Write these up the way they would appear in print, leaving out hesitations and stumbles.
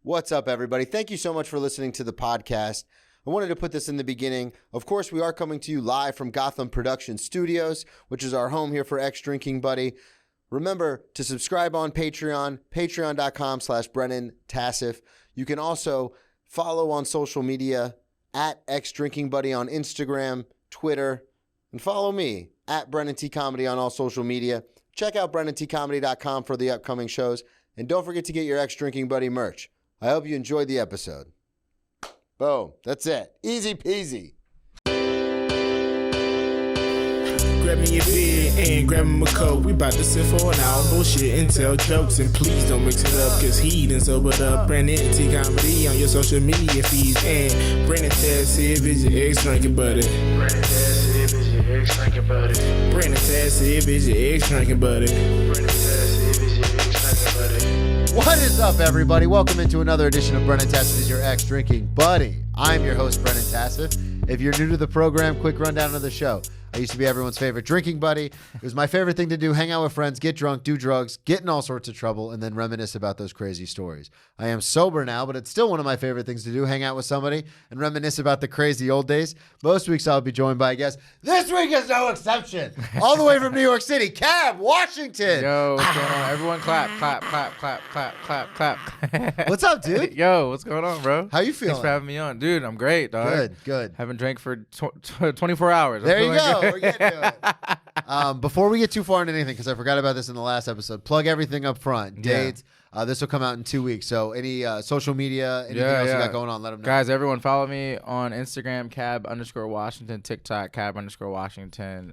What's up, everybody? Thank you so much for listening to the podcast. I wanted to put this in the beginning. Of course, we are coming to you live from Gotham Production Studios, which is our home here for X Drinking Buddy. Remember to subscribe on Patreon, patreon.com/Brennan Tassif. You can also follow on social media at X Drinking Buddy on Instagram, Twitter, and follow me at Brennan T Comedy on all social media. Check out BrennanTComedy.com for the upcoming shows. And don't forget to get your X Drinking Buddy merch. I hope you enjoyed the episode. Boom. That's it. Easy peasy. Grab me a beer and grab me a coke. We bout to sit for an hour, bullshit and tell jokes. And please don't mix it up, cause he done sobered up. Brennan T Comedy on your social media feeds. And Brennan Tassif is your ex drinking buddy. Brennan Tassif is your ex drinking buddy. Brennan Tassif is your ex drinking buddy. Brennan Tassif is your ex drinking buddy. What is up, everybody? Welcome into another edition of Brennan Tassif is your X Drinking Buddy. I'm your host, Brennan Tassif. If you're new to the program, quick rundown of the show. I used to be everyone's favorite drinking buddy. It was my favorite thing to do, hang out with friends, get drunk, do drugs, get in all sorts of trouble, and then reminisce about those crazy stories. I am sober now, but it's still one of my favorite things to do, hang out with somebody and reminisce about the crazy old days. Most weeks I'll be joined by a guest. This week is no exception. All the way from New York City, Cab, Washington. Yo, what's going on? Everyone clap, clap, clap, clap, clap, clap, clap. What's up, dude? Yo, what's going on, bro? How you feeling? Thanks for having me on. Dude, I'm great, dog. Good. Haven't drank for 24 hours. There you go. We're getting to it. Before we get too far into anything, because I forgot about this in the last episode, plug everything up front. Dates. This will come out in 2 weeks. So any social media, anything else you got going on, let them know. Guys, everyone follow me on Instagram, cab_Washington, TikTok, cab_Washington.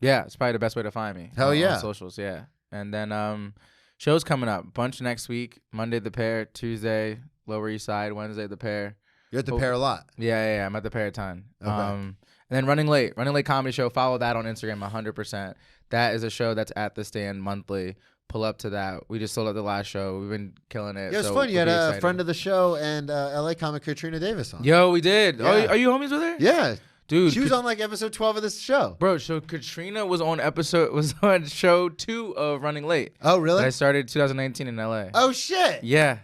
It's probably the best way to find me. Hell yeah. On socials, yeah. And then shows coming up. Bunch next week. Monday, The Pair. Tuesday, Lower East Side. Wednesday, The Pair. You're at The Pair a lot. Yeah. I'm at The Pair a ton. Okay. And then Running Late Comedy Show. Follow that on Instagram 100%. That is a show that's at the Stand monthly. Pull up to that. We just sold out the last show. We've been killing it. Yeah, it was fun. You had a friend of the show and LA comic Katrina Davis on. Yo, we did. Yeah. Oh, are you homies with her? Yeah. Dude. She was on like episode 12 of this show. Bro, so Katrina was on show 2 of Running Late. Oh, really? I started 2019 in LA. Oh, shit. Yeah.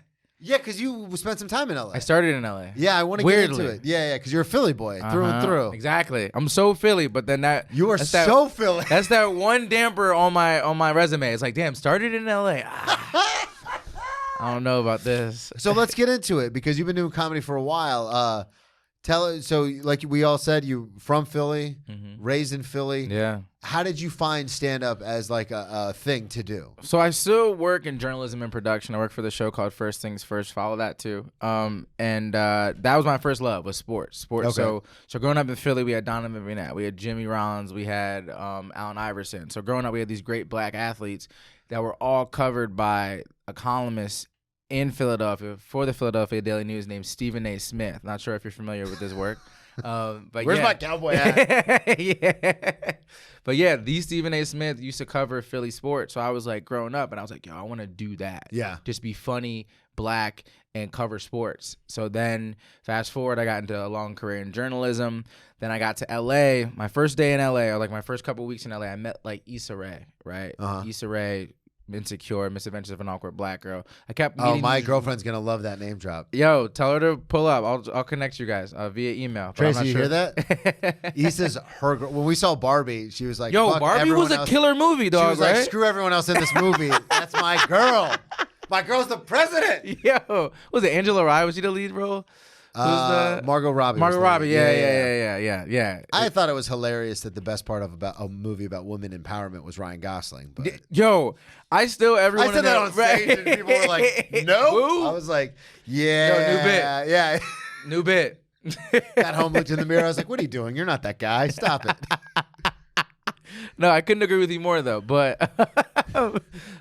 Yeah, because you spent some time in LA. I started in LA. Yeah, I want to get into it. Yeah, because you're a Philly boy through and through. Exactly. I'm so Philly, but then you are so Philly. That's that one damper on my resume. It's like, damn, started in LA. I don't know about this. So let's get into it because you've been doing comedy for a while. So like we all said, you from Philly, raised in Philly. Yeah. How did you find stand-up as like a thing to do? So I still work in journalism and production. I work for the show called First Things First. Follow that too. And that was my first love, was sports. Okay. So growing up in Philly, we had Donovan Burnett, we had Jimmy Rollins, we had Allen Iverson. So growing up, we had these great black athletes that were all covered by a columnist in Philadelphia for the Philadelphia Daily News named Stephen A. Smith. Not sure if you're familiar with his work. But Where's my cowboy hat? Yeah. But yeah, the Stephen A. Smith used to cover Philly sports. So I was like growing up and I was like, yo, I want to do that. Yeah. Just be funny, black, and cover sports. So then fast forward, I got into a long career in journalism. Then I got to LA. My first day in LA, or like my first couple weeks in LA, I met like Issa Rae, right? Issa Rae, Insecure, Misadventures of an Awkward Black Girl. I kept meeting my girlfriend's gonna love that name drop. Yo, tell her to pull up. I'll connect you guys via email. Tracy, you hear that? Issa's her girl. When we saw Barbie, she was like, yo, Barbie was a killer movie, dog. She was like, screw everyone else in this movie. That's my girl. My girl's the president. Yo, was it Angela Rye? Was she the lead role? Margot Robbie. Margot Robbie, yeah. I thought it was hilarious that the best part of about a movie about women empowerment was Ryan Gosling. But yo, I said that on stage and people were like, "No." Woo? I was like, "Yeah, yo, new bit, yeah, new bit." Got home, looked in the mirror. I was like, "What are you doing? You're not that guy. Stop it." No, I couldn't agree with you more though. But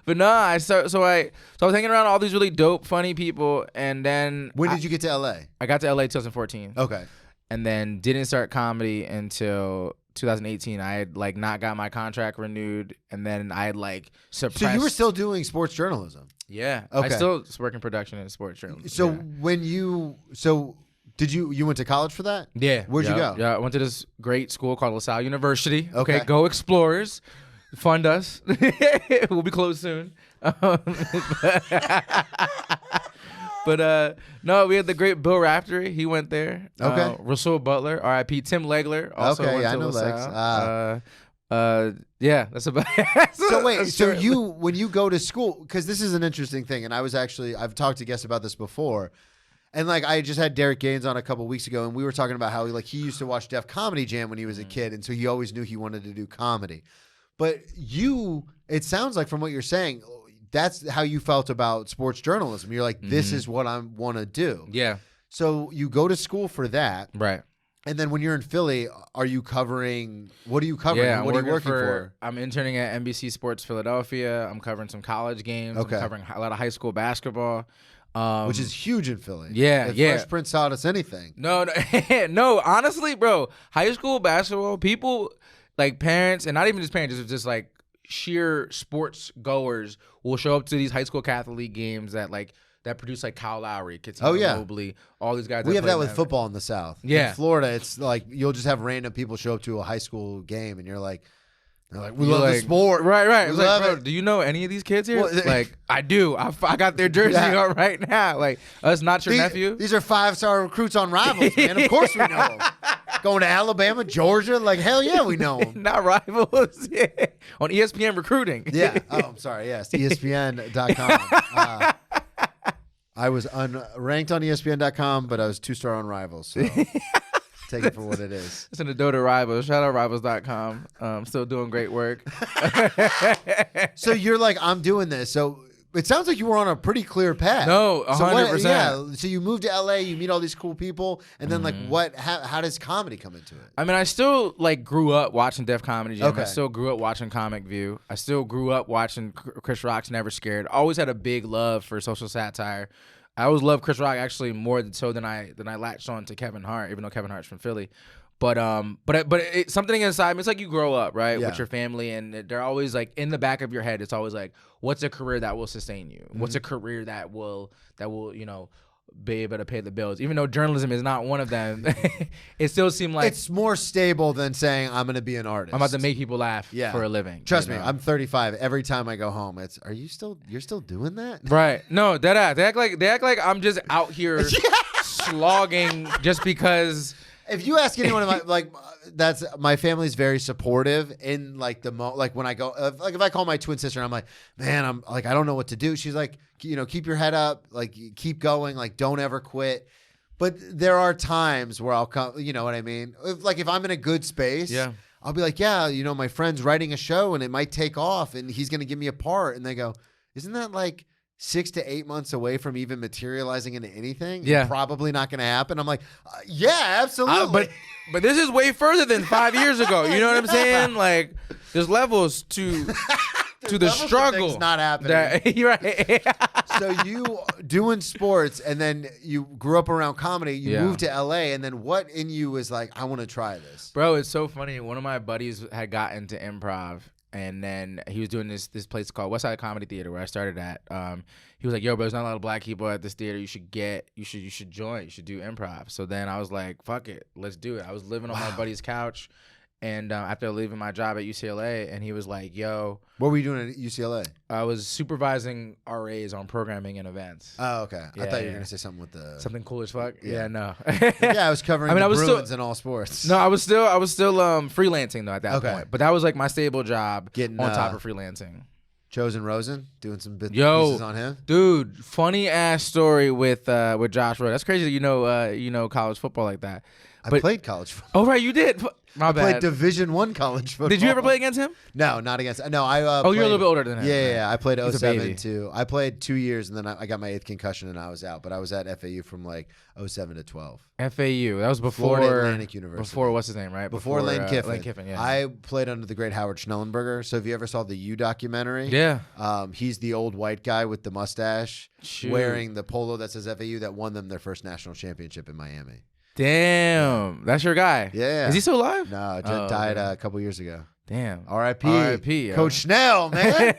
no, I was hanging around all these really dope, funny people, and then when did you get to LA? I got to LA 2014. Okay, and then didn't start comedy until 2018. I had like not got my contract renewed, and then I had like suppressed. So you were still doing sports journalism? Yeah. Okay. I still work in production in sports journalism. So did you went to college for that? Yeah. Where'd you go? Yeah, I went to this great school called LaSalle University. Okay. Go Explorers. Fund us. We'll be closed soon. But no, we had the great Bill Raftery. He went there. Okay. Rasul Butler, R.I.P. Tim Legler also Okay, went yeah, to I know LaSalle. Legs. Yeah, that's about. So wait, that's so true. when you go to school, because this is an interesting thing, and I've talked to guests about this before, and like I just had Derek Gaines on a couple weeks ago, and we were talking about how he used to watch Def Comedy Jam when he was a kid, and so he always knew he wanted to do comedy. But it sounds like from what you're saying, that's how you felt about sports journalism. You're like, this is what I want to do. Yeah. So you go to school for that, Right. and then when you're in Philly, are you covering? What are you covering? Yeah, What are you working for? I'm interning at NBC Sports Philadelphia. I'm covering some college games. Okay. I'm covering a lot of high school basketball. Which is huge in Philly. Yeah, if yeah. Fresh Prince taught us anything. No, no. Honestly, bro, high school basketball, people like parents, and not even just parents, just like sheer sports goers will show up to these high school Catholic League games that produce like Kyle Lowry, Katina Mobley, all these guys. We have that play with football in the South. Yeah. In Florida, it's like you'll just have random people show up to a high school game, and they're like, we You're love the sport. Right. We It's like, love bro, it. do you know any of these kids here? Well, like, I do. I got their jersey on right now. Like, us, not your nephew. These are 5-star recruits on Rivals, man. Of course we know them. Going to Alabama, Georgia, like hell yeah, we know them. Not Rivals. Yeah. On ESPN recruiting. Yeah. Oh, I'm sorry. Yes, ESPN.com. I was unranked on ESPN.com, but I was 2-star on Rivals. So take it for what it is. Listen to Dota Rivals. Shout out Rivals.com. Still doing great work. So you're like, I'm doing this. So it sounds like you were on a pretty clear path. No, 100%. Yeah. So you moved to LA, you meet all these cool people, and then how does comedy come into it? I mean, I still grew up watching Def Comedy Jam. Okay. I still grew up watching Comic View. I still grew up watching Chris Rock's Never Scared. Always had a big love for social satire. I always loved Chris Rock actually more so than I latched on to Kevin Hart, even though Kevin Hart's from Philly. But something inside me, it's like you grow up, right, with your family, and they're always like in the back of your head. It's always like, what's a career that will sustain you? What's a career that will be able to pay the bills? Even though journalism is not one of them, it still seemed like it's more stable than saying I'm going to be an artist. I'm about to make people laugh for a living. Trust me, I'm 35. Every time I go home, you're still doing that? Right? No, dead ass. They act like I'm just out here slogging just because. If you ask anyone, that's my family's very supportive in when I go, if I call my twin sister and I'm like, man, I'm like, I don't know what to do. She's like, keep your head up, like keep going, like don't ever quit. But there are times where I'll come, you know what I mean? If I'm in a good space, I'll be like, my friend's writing a show and it might take off and he's going to give me a part. And they go, isn't that like 6 to 8 months away from even materializing into anything? Yeah. Probably not going to happen. I'm like, yeah, absolutely. But this is way further than 5 years ago. You know what I'm saying? Like, there's levels to the struggle. Not happening. You're right. So you doing sports, and then you grew up around comedy. You moved to LA, and then what in you was like, I want to try this? Bro, it's so funny. One of my buddies had got into improv. And then he was doing this place called Westside Comedy Theater where I started at. He was like, "Yo, bro, there's not a lot of black people at this theater. You should join. You should do improv." So then I was like, "Fuck it, let's do it." I was living on my buddy's couch, and after leaving my job at UCLA, and he was like, "Yo, what were you doing at UCLA?" I was supervising RAs on programming and events." Oh, okay. I Yeah, thought you were yeah. gonna say something with the Something cool as fuck. Yeah. Yeah, no. Yeah, I was covering. I was Bruins in all sports. No, I was still freelancing though at that point. But that was like my stable job, getting on top of freelancing. Chosen Rosen, doing some pieces on him. Dude, funny ass story with Josh Rowe. That's crazy that you know college football like that. I played college football. Oh right, you did. My bad. I played Division I college football. Did you ever play against him? No, not against. No, I. You're a little bit older than him. Yeah. I played He's a 07 baby. to. I played 2 years, and then I got my 8th concussion, and I was out. But I was at FAU from like 07 to 12. FAU. That was before Florida Atlantic University. Before what's his name, right? Before Lane Kiffin. Lane Kiffin. Yeah. I played under the great Howard Schnellenberger. So if you ever saw the U documentary, he's the old white guy with the mustache, wearing the polo that says FAU that won them their first national championship in Miami. Damn, that's your guy. Yeah. Is he still alive? No, died a couple years ago. Damn. R.I.P. Coach Schnell, man.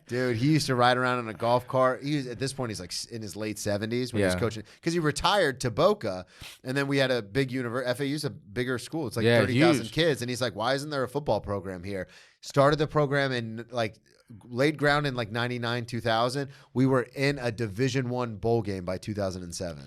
Dude, he used to ride around in a golf cart. At this point, he's like in his late 70s when he was coaching. Because he retired to Boca, and then we had a big university. FAU's a bigger school. It's like 30,000 kids. And he's like, why isn't there a football program here? Started the program in like laid ground in like 99, 2000. We were in a Division I bowl game by 2007.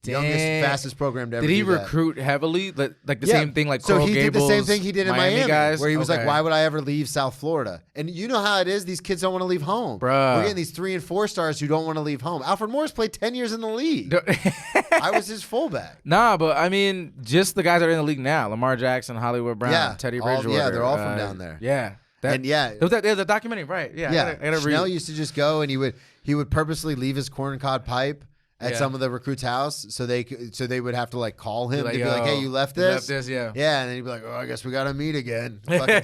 Youngest, fastest program to ever Did he do that. recruit heavily? Like the same thing like so Coral he Gables, did the same thing he did in Miami guys? where he was like, why would I ever leave South Florida? And you know how it is. These kids don't want to leave home. Bruh. We're getting these 3 and 4 stars who don't want to leave home. Alfred Morris played 10 years in the league. I was his fullback. Nah, but I mean, just the guys that are in the league now. Lamar Jackson, Hollywood Brown, Teddy Bridgewater. They're all from down there. Yeah. There's a documentary, right? Yeah. I gotta Schnell read. used to just go and he would purposely leave his corncob pipe at some of the recruits' house, so they would have to like call him to be like, "Hey, you left this?" Yeah. Yeah, and then he'd be like, "Oh, I guess we gotta meet again." Fucking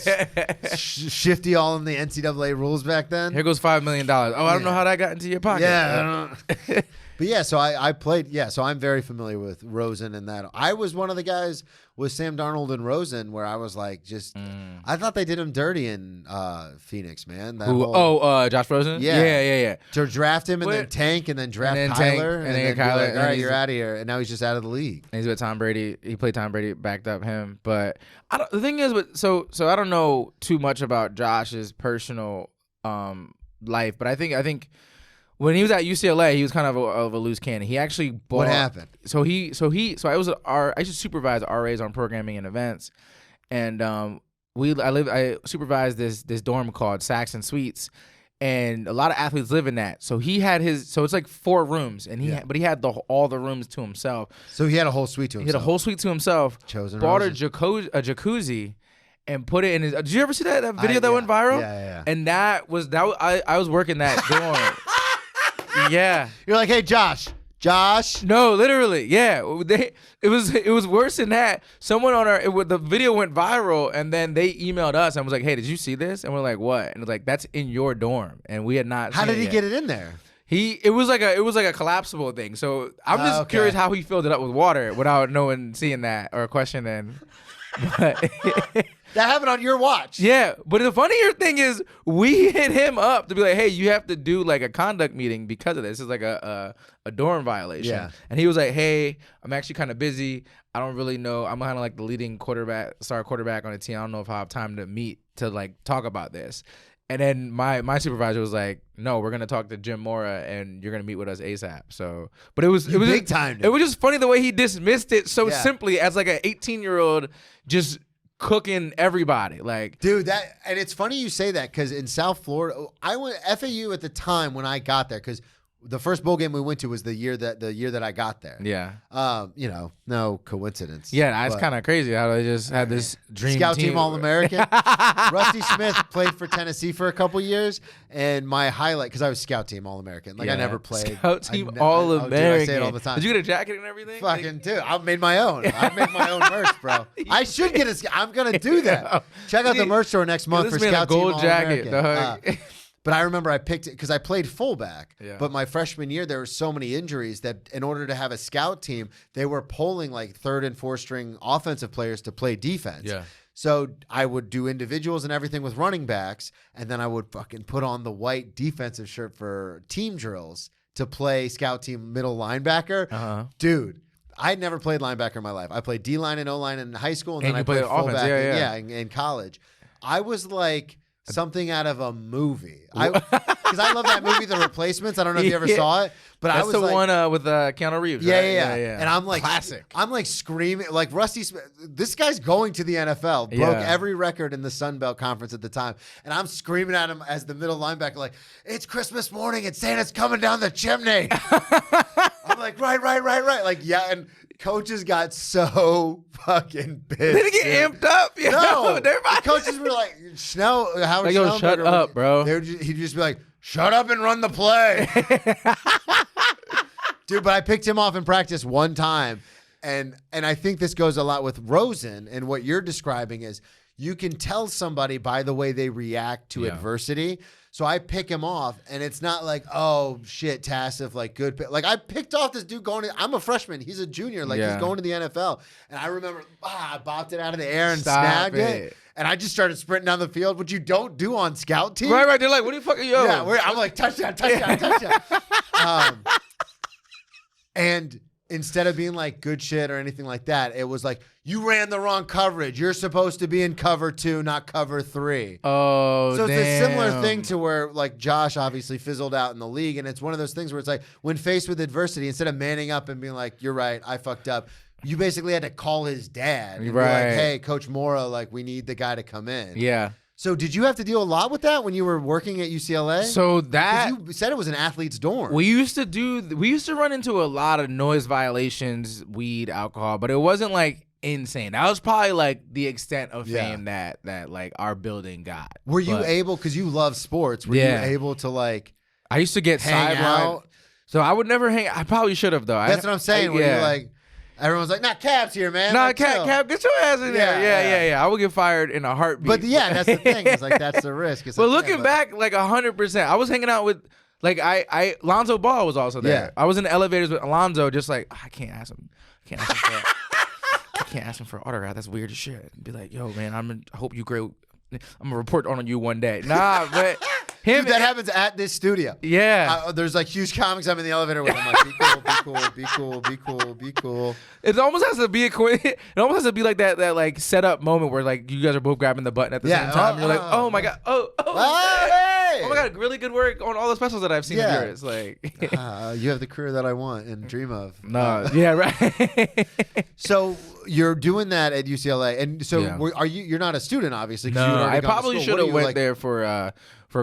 shifty all in the NCAA rules back then. Here goes $5 million. Oh, I don't know how that got into your pocket. Yeah. But yeah, so I played. Yeah, so I'm very familiar with Rosen and that. I was one of the guys with Sam Darnold and Rosen where I was like, I thought they did him dirty in Phoenix, man. Josh Rosen? Yeah. To draft him and then tank and then draft Kyler and then Kyler. Like, all right, you're out of here. And now he's just out of the league. And he's with Tom Brady. He played Tom Brady, backed up him. But the thing is, so I don't know too much about Josh's personal life, but I think. When he was at UCLA, he was kind of a loose cannon. He actually bought. What happened? So I used to supervise RAs on programming and events, and I supervised this dorm called Saxon Suites, and a lot of athletes live in that. So he had so it's like 4 rooms, and he had all the rooms to himself. So he had a whole suite to himself. He had a whole suite to himself. Bought a jacuzzi. And put it in his. Did you ever see that video that went viral? Yeah. And I was working that dorm. Yeah, you're like, hey, Josh. No, literally, yeah. It was worse than that. Someone the video went viral, and then they emailed us and was like, "Hey, did you see this?" And we're like, "What?" And it was like, "That's in your dorm," and we had not. How did he get it in there? It was like a collapsible thing. So I'm just curious how he filled it up with water without seeing that or questioning. But that happened on your watch. Yeah, but the funnier thing is we hit him up to be like, hey, you have to do like a conduct meeting because of this. It's like a dorm violation. Yeah. And he was like, hey, I'm actually kind of busy. I don't really know. I'm kind of like the leading star quarterback on the team. I don't know if I have time to meet to like talk about this. And then my supervisor was like, no, we're gonna talk to Jim Mora and you're gonna meet with us ASAP. So, but it was big time. It was just funny the way he dismissed it so simply as like an 18-year-old just cooking everybody. Like, dude, and it's funny you say that because in South Florida, I went FAU at the time when I got there because the first bowl game we went to was the year that I got there. Yeah. No coincidence. Yeah, it's kind of crazy how they just had this dream Scout team All-American. Rusty Smith played for Tennessee for a couple years, and my highlight because I was Scout team All-American. Like I never played Scout team All-American. I say it all the time. Did you get a jacket and everything? Fucking dude, I made my own. I made my own merch, bro. I should get I'm gonna do that. Check out the merch store next month for Scout team All-American. Jacket, But I remember I picked it because I played fullback. Yeah. But my freshman year, there were so many injuries that in order to have a scout team, they were pulling like 3rd and 4th string offensive players to play defense. Yeah. So I would do individuals and everything with running backs, and then I would fucking put on the white defensive shirt for team drills to play scout team middle linebacker. Uh-huh. Dude, I had never played linebacker in my life. I played D-line and O-line in high school, and then I played fullback in college. I was like something out of a movie. Because I love that movie, The Replacements. I don't know if you ever saw it, but that's I was the like, one with Keanu Reeves. Yeah. And I'm like, classic. I'm like screaming, like Rusty Smith. This guy's going to the NFL. Broke every record in the Sun Belt Conference at the time, and I'm screaming at him as the middle linebacker, like, "It's Christmas morning, and Santa's coming down the chimney." I'm like, right. Like, yeah, and coaches got so fucking pissed. They didn't get amped up. No, the coaches were like, Howard Schnell, shut up, bro. He'd just be like, shut up and run the play. Dude, but I picked him off in practice one time, and I think this goes a lot with Rosen, and what you're describing is you can tell somebody by the way they react to adversity. So I pick him off, and it's not like, oh, shit, Tassif, like, good pick. Like, I picked off this dude I'm a freshman. He's a junior. Like, he's going to the NFL. And I remember, I bopped it out of the air and snagged it. And I just started sprinting down the field, which you don't do on scout team. Right. They're like, what the fuck are you? Yeah, I'm like, touchdown. And instead of being like good shit or anything like that, it was like, you ran the wrong coverage. You're supposed to be in cover 2, not cover 3. Oh, so it's a damn. similar thing to where like Josh obviously fizzled out in the league, and it's one of those things where it's like when faced with adversity, instead of manning up and being like, you're right, I fucked up, you basically had to call his dad and be like, hey, Coach Mora, like we need the guy to come in. Yeah. So did you have to deal a lot with that when you were working at UCLA? So that you said it was an athlete's dorm. we used to run into a lot of noise violations, weed, alcohol, but it wasn't like insane. That was probably like the extent of fame that like our building got. Were you able, because you love sports, were you able to like I used to get hang sidelined. out? So I would never hang. I probably should have though. That's what I'm saying. Where you're like, everyone's like, nah, Cap's here, man. Nah, like, Cap, get your ass in there. Yeah. I would get fired in a heartbeat. But yeah, that's the thing. It's like, that's the risk. It's but like, looking back, like 100%, I was hanging out with, like, Lonzo Ball was also there. Yeah. I was in the elevators with Alonzo, just like, I can't ask him for an autograph. That's weird as shit. Be like, yo, man, I hope you great. I'm gonna report on you one day. Nah, but him. Dude, that happens at this studio. Yeah. There's like huge comics I'm in the elevator with. I'm like, be cool, be cool, be cool, be cool, be cool. It almost has to be it almost has to be like that like setup moment where like you guys are both grabbing the button at the same time. You're like, oh my god, oh hey! my god, really good work on all the specials that I've seen of yours. Like, you have the career that I want and dream of. No, yeah, right. So you're doing that at UCLA, and so are you? You're not a student, obviously. No, I probably should have went there for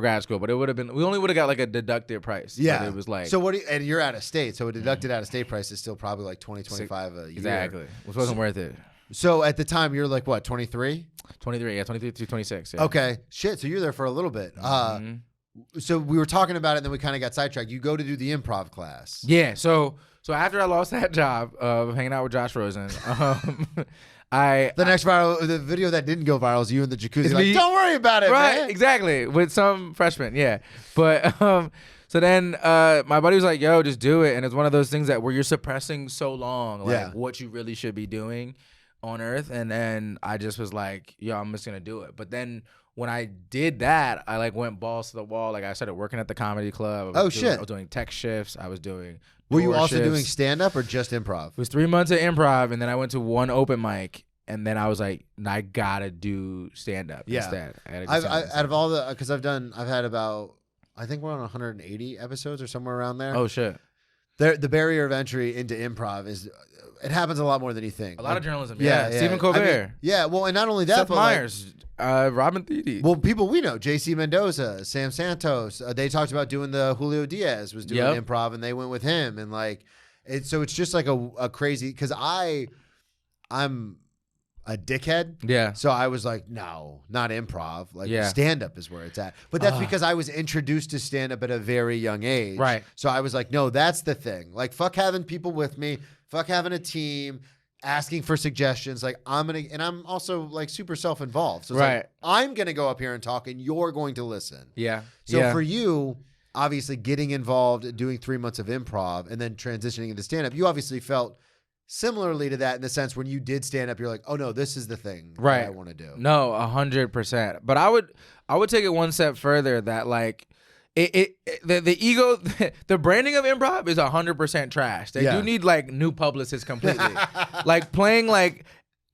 grad school, but it would have been. We only would have got like a deducted price. Yeah, but it was like. So what? And you're out of state, so a deducted out of state price is still probably like 20, 25 a year. Exactly, which wasn't worth it. So at the time, you're like what, 23? 23, yeah, 23 to 26. Yeah. Okay, shit. So you're there for a little bit. So we were talking about it, and then we kind of got sidetracked. You go to do the improv class. Yeah. So after I lost that job of hanging out with Josh Rosen, the next viral, the video that didn't go viral is you in the jacuzzi. Like, don't worry about it, right? man. Exactly, with some freshmen. Yeah, but so then my buddy was like, "Yo, just do it," and it's one of those things that where you're suppressing so long, like what you really should be doing on Earth, and then I just was like, "Yo, I'm just gonna do it." But then when I did that, I like went balls to the wall. Like I started working at the comedy club. Oh shit! I was doing tech shifts. I was doing. Were you also doing stand up or just improv? It was 3 months of improv, and then I went to one open mic, and then I was like, I gotta do stand up instead. Out of all the, because I've had about, I think we're on 180 episodes or somewhere around there. Oh shit! The barrier of entry into improv it happens a lot more than you think. A lot of journalism. Yeah. Stephen Colbert. Well, and not only that, Seth but Meyers, Robin Thede. Well, people we know, JC Mendoza, Sam Santos, they talked about doing the Julio Diaz was doing improv, and they went with him, and like, so it's just like a crazy, because I'm a dickhead. Yeah. So I was like, no, not improv. Like stand up is where it's at. But that's because I was introduced to stand up at a very young age. Right. So I was like, no, that's the thing. Like, fuck having people with me, fuck having a team, asking for suggestions. Like, and I'm also like super self-involved. So it's like, I'm going to go up here and talk, and you're going to listen. Yeah. So for you, obviously getting involved, doing 3 months of improv, and then transitioning into stand up, you obviously felt similarly to that in the sense when you did stand up, you're like, oh no, this is the thing that I want to do. No, 100%. But I would take it one step further that like the ego, the branding of improv is 100% trash. They do need like new publicists completely. Like playing like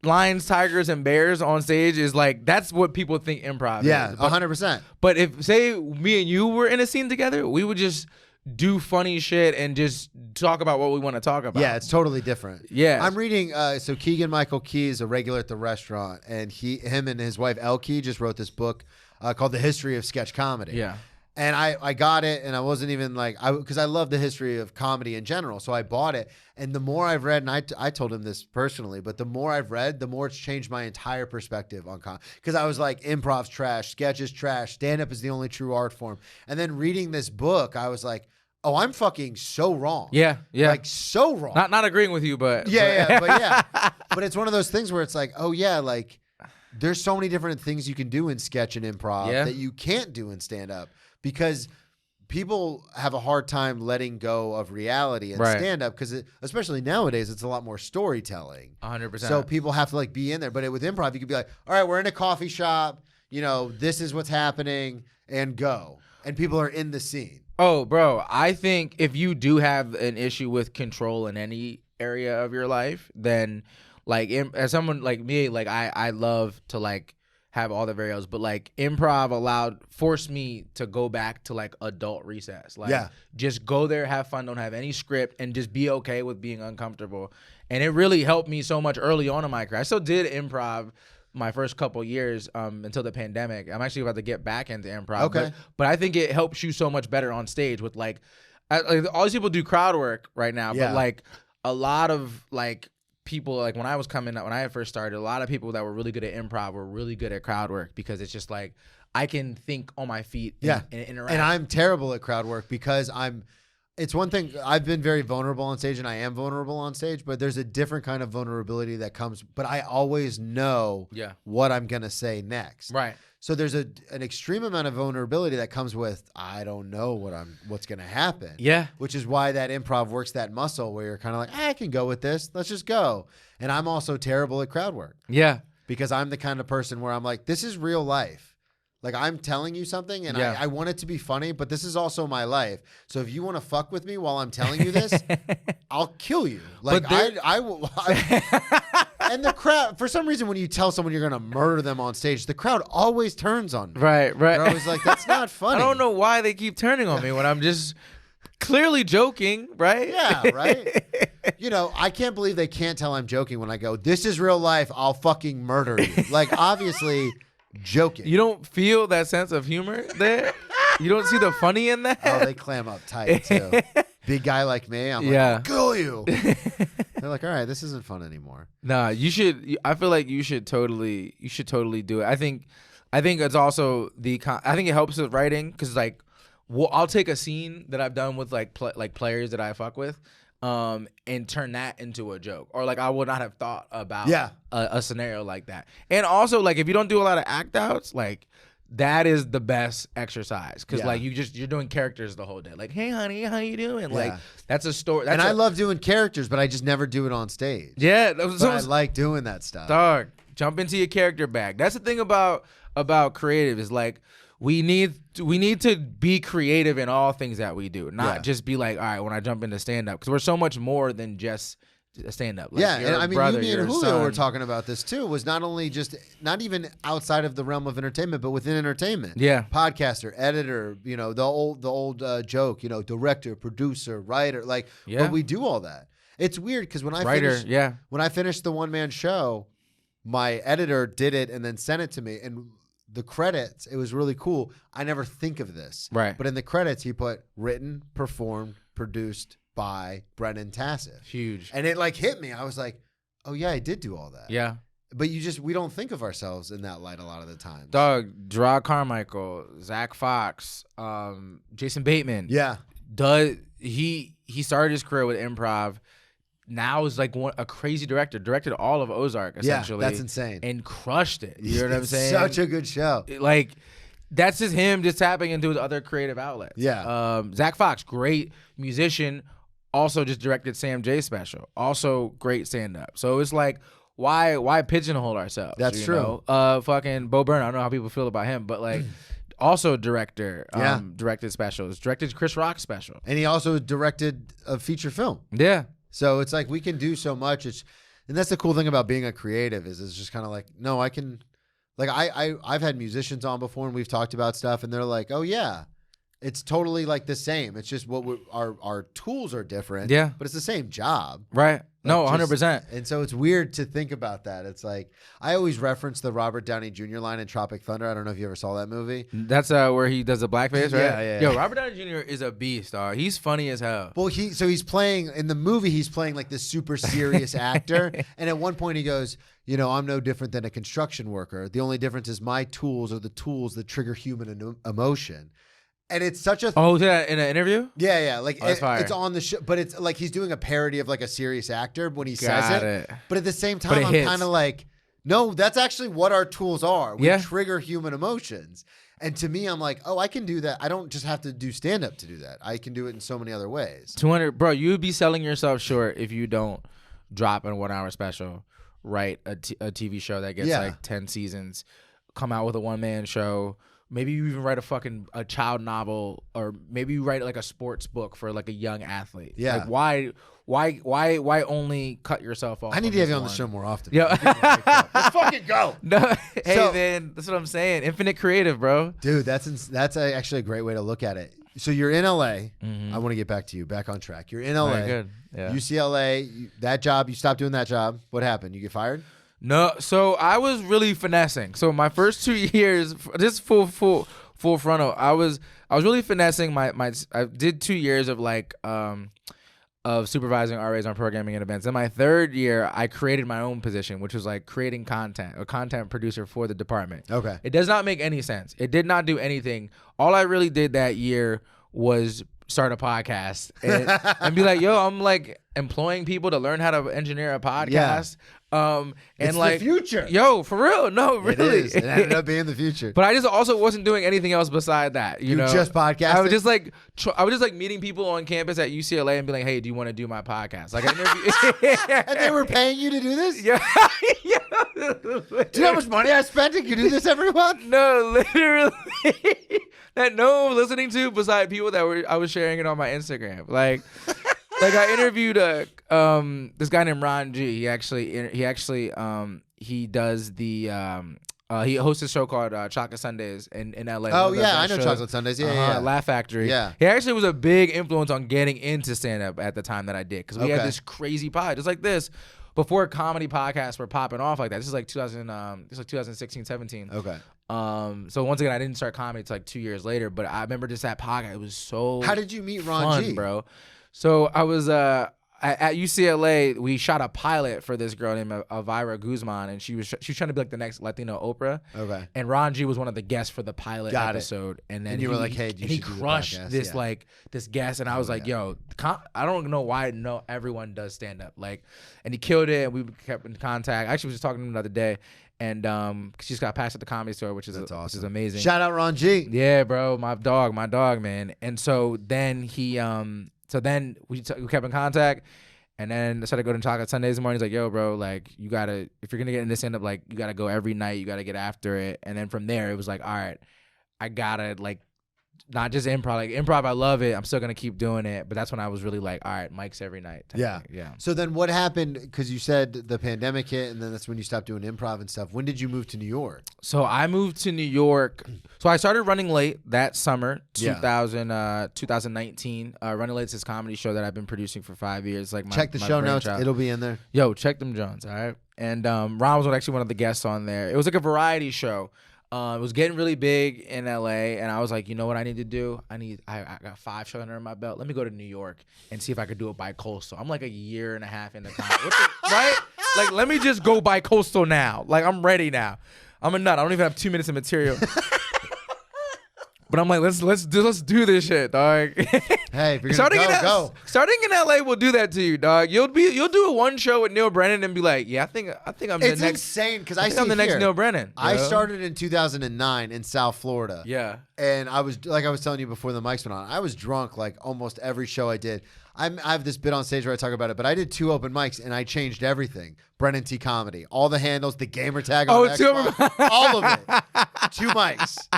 lions, tigers, and bears on stage is like, that's what people think improv is. Yeah, 100%. But if say me and you were in a scene together, we would just do funny shit and just talk about what we want to talk about. Yeah, it's totally different. Yeah. I'm reading, so Keegan Michael Key is a regular at the restaurant, and him and his wife Elle Key just wrote this book called The History of Sketch Comedy. Yeah. And I got it, and I wasn't even like, because I love the history of comedy in general, so I bought it. And the more I've read, and I told him this personally, but the more I've read, the more it's changed my entire perspective on comedy. Because I was like, improv's trash, sketch is trash, stand-up is the only true art form. And then reading this book, I was like, oh, I'm fucking so wrong. Yeah, yeah. Like, so wrong. Not agreeing with you, but... Yeah. But it's one of those things where it's like, oh, yeah, like, there's so many different things you can do in sketch and improv that you can't do in stand-up. Because people have a hard time letting go of reality in stand-up, because especially nowadays, it's a lot more storytelling. 100%. So people have to like be in there. But with improv, you could be like, all right, we're in a coffee shop. You know, this is what's happening, and go. And people are in the scene. Oh, bro, I think if you do have an issue with control in any area of your life, then like as someone like me, like I love to like have all the variables, but like improv forced me to go back to like adult recess. Like just go there, have fun, don't have any script, and just be okay with being uncomfortable. And it really helped me so much early on in my career. I still did improv my first couple years until the pandemic. I'm actually about to get back into improv. Okay. But I think it helps you so much better on stage with like all these people do crowd work right now, but like a lot of like people, like when I was coming up, when I had first started, a lot of people that were really good at improv were really good at crowd work because it's just like I can think on my feet and interact. And I'm terrible at crowd work because it's one thing, I've been very vulnerable on stage and I am vulnerable on stage, but there's a different kind of vulnerability that comes, but I always know what I'm going to say next. Right. So there's an extreme amount of vulnerability that comes with, I don't know what's going to happen. Yeah. Which is why that improv works that muscle where you're kind of like, I can go with this. Let's just go. And I'm also terrible at crowd work. Yeah. Because I'm the kind of person where I'm like, this is real life. Like I'm telling you something and I want it to be funny, but this is also my life. So if you want to fuck with me while I'm telling you this, I'll kill you. Like I will. And the crowd, for some reason, when you tell someone you're going to murder them on stage, the crowd always turns on me. Right. They're always like, that's not funny. I don't know why they keep turning on me when I'm just clearly joking, right? Yeah, right? You know, I can't believe they can't tell I'm joking when I go, this is real life, I'll fucking murder you. Like, obviously, joking. You don't feel that sense of humor there? You don't see the funny in that? Oh, they clam up tight, too. Big guy like me, I'm like, I'll kill you. They're like, all right, this isn't fun anymore. Nah, you should. I feel like you should totally do it. I think it's also I think it helps with writing because like, I'll take a scene that I've done with like players that I fuck with, and turn that into a joke, or like I would not have thought about a scenario like that. And also like if you don't do a lot of act outs, like that is the best exercise because like you're doing characters the whole day. Like, hey honey, how you doing? Like that's a story. I love doing characters, but I just never do it on stage. Yeah, I like doing that stuff. Dog, jump into your character bag. That's the thing about creative is like we need to be creative in all things that we do, not just be like, all right, when I jump into stand up, because we're so much more than just a stand-up. Like and I mean, brother, me and Julio son. were talking about this too. Was not even outside of the realm of entertainment, but within entertainment. Yeah, podcaster, editor. You know, the old joke. You know, director, producer, writer. Like, but we do all that. It's weird because when I finished the one-man show, my editor did it and then sent it to me, and the credits. It was really cool. I never think of this, right? But in the credits, he put written, performed, produced by Brennan Tassif. Huge. And it like hit me. I was like, oh yeah, I did do all that. Yeah. But we don't think of ourselves in that light a lot of the time. Dog, Gerard Carmichael, Zach Fox, Jason Bateman. Yeah. He started his career with improv. Now is like a crazy director. Directed all of Ozark, essentially. Yeah, that's insane. And crushed it. You know what I'm saying? Such a good show. Like, that's just him just tapping into his other creative outlets. Yeah. Zach Fox, great musician. Also just directed Sam Jay's special. Also great stand-up. So it's like, why pigeonhole ourselves? That's true. Fucking Bo Burnham. I don't know how people feel about him, but like, also director. Directed specials. Directed Chris Rock's special. And he also directed a feature film. Yeah. So it's like we can do so much. And that's the cool thing about being a creative is it's just kind of like, no, I can. Like I've had musicians on before and we've talked about stuff and they're like, oh yeah. It's totally like the same. It's just our tools are different. Yeah. But it's the same job. Right. No, 100%. And so it's weird to think about that. It's like, I always reference the Robert Downey Jr. line in Tropic Thunder. I don't know if you ever saw that movie. That's where he does the blackface, right? Yeah. Yo, Robert Downey Jr. is a beast, dog. He's funny as hell. Well, he's playing, in the movie, he's playing like this super serious actor. And at one point he goes, you know, I'm no different than a construction worker. The only difference is my tools are the tools that trigger human emotion. And it's such a... Oh, in an interview? Yeah. Like, it's on the show, but it's like he's doing a parody of like a serious actor when he says it. But at the same time, I'm kind of like, no, that's actually what our tools are. We trigger human emotions. And to me, I'm like, oh, I can do that. I don't just have to do stand-up to do that. I can do it in so many other ways. 200... Bro, you would be selling yourself short if you don't drop in a 1 hour special, write a TV show that gets like 10 seasons, come out with a one-man show. Maybe you even write a child novel, or maybe you write like a sports book for like a young athlete. Yeah. Like why only cut yourself off? I need to have you on the show more often. Yeah. Let's fucking go. No, hey man, that's what I'm saying. Infinite creative, bro. Dude, that's actually a great way to look at it. So you're in LA. I want to get back to you, back on track. You're in LA. Very good. Yeah. UCLA, that job, you stopped doing that job. What happened? You get fired? No, so I was really finessing. So my first 2 years, just full frontal, I was really finessing I did 2 years of of supervising RAs on programming and events. In my third year, I created my own position, which was like creating content, a content producer for the department. Okay. It does not make any sense. It did not do anything. All I really did that year was start a podcast and be like, yo, I'm like employing people to learn how to engineer a podcast. And it's like the future. Yo, for real. No, really. It is. It ended up being the future. But I just also wasn't doing anything else beside that. You know, just podcasting. I was just like meeting people on campus at UCLA and be like, hey, do you want to do my podcast? Like I interview. And they were paying you to do this? Yeah. Do you know how much money I spent to do this every month? No, literally. That no one was listening to beside people that I was sharing it on my Instagram. Like I interviewed this guy named Ron G. He does the he hosts a show called Chocolate Sundays in LA. Oh yeah, I know Chocolate Sundays. Yeah. Laugh Factory. Yeah. He actually was a big influence on getting into stand up at the time that I did, because we had this crazy pod just like this before comedy podcasts were popping off like that. This is like 2016, 17. Okay. So once again, I didn't start comedy until like 2 years later, but I remember just that podcast. It was so How did you meet Ron fun, G? bro? So I was at UCLA. We shot a pilot for this girl named Elvira Guzman, and she was trying to be like the next Latino Oprah. Okay. And Ron G was one of the guests for the pilot episode. And then you were like, hey, he crushed this this guest, and I was like, yo, I don't know why everyone does stand up, like, and he killed it. And we kept in contact. I actually was just talking to him the other day. And she just got passed at the Comedy Store, which is awesome. Which is amazing. Shout out Ron G. Yeah, bro, my dog, man. And so then we kept in contact, and then I started going to Chocolate Sundays in the morning. He's like, yo, bro, like you gotta, if you're gonna get in this stand up, like you gotta go every night. You gotta get after it. And then from there, it was like, all right, I gotta like not just improv. Like improv, I love it. I'm still gonna keep doing it. But that's when I was really like, all right, mics every night. Yeah. So then what happened? Because you said the pandemic hit, and then that's when you stopped doing improv and stuff. When did you move to New York? So I moved to New York. So I started Running Late that summer, 2019. Running Late is this comedy show that I've been producing for 5 years. Like check the show notes. It'll be in there. Yo, check them Jones. All right. And Ron was actually one of the guests on there. It was like a variety show. It was getting really big in LA, and I was like, you know what I need to do? I got 5 shows under my belt. Let me go to New York and see if I could do it by coastal. I'm like a year and a half into comedy, right? Like, let me just go by coastal now. Like, I'm ready now. I'm a nut. I don't even have 2 minutes of material. But I'm like, let's do this shit, dog. Hey, if you're gonna go. Starting in LA will do that to you, dog. You'll do a one show with Neil Brennan and be like, yeah, I think I'm the next. It's insane because I'm the next Neil Brennan. Bro. I started in 2009 in South Florida. Yeah, and I was telling you before the mics went on. I was drunk like almost every show I did. I have this bit on stage where I talk about it, but I did 2 open mics and I changed everything. Brennan T Comedy, all the handles, the gamer tag on Xbox, all of it. 2 mics.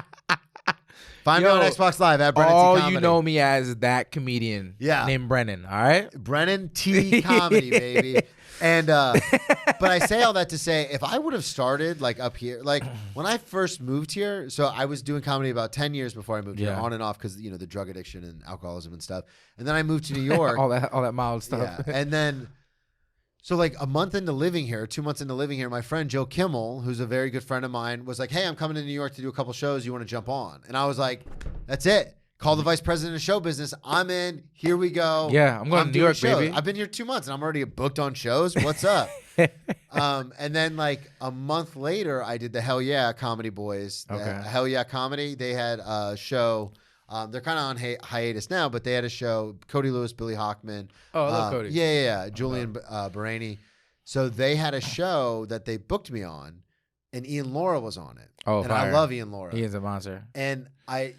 Find me on Xbox Live at Brennan T Comedy. You know me as that comedian named Brennan, all right? Brennan T Comedy, baby. And but I say all that to say, if I would have started like up here, like when I first moved here, so I was doing comedy about 10 years before I moved here, on and off because the drug addiction and alcoholism and stuff. And then I moved to New York. all that mild stuff. Yeah. And then so like a month into living here, 2 months into living here, my friend Joe Kimmel, who's a very good friend of mine, was like, hey, I'm coming to New York to do a couple shows. You want to jump on? And I was like, that's it. Call the vice president of show business. I'm in. Here we go. Yeah, I'm going to New York, shows. baby. I've been here 2 months and I'm already booked on shows. What's up? And then like a month later, I did the Hell Yeah Comedy Boys. Hell Yeah Comedy. They had a show. They're kind of on hiatus now, but they had a show. Cody Lewis, Billy Hockman. Oh, I love Cody. Yeah. Julian Baraney. So they had a show that they booked me on, and Ian Laura was on it. Oh, and fire. I love Ian Laura. He is a monster. And I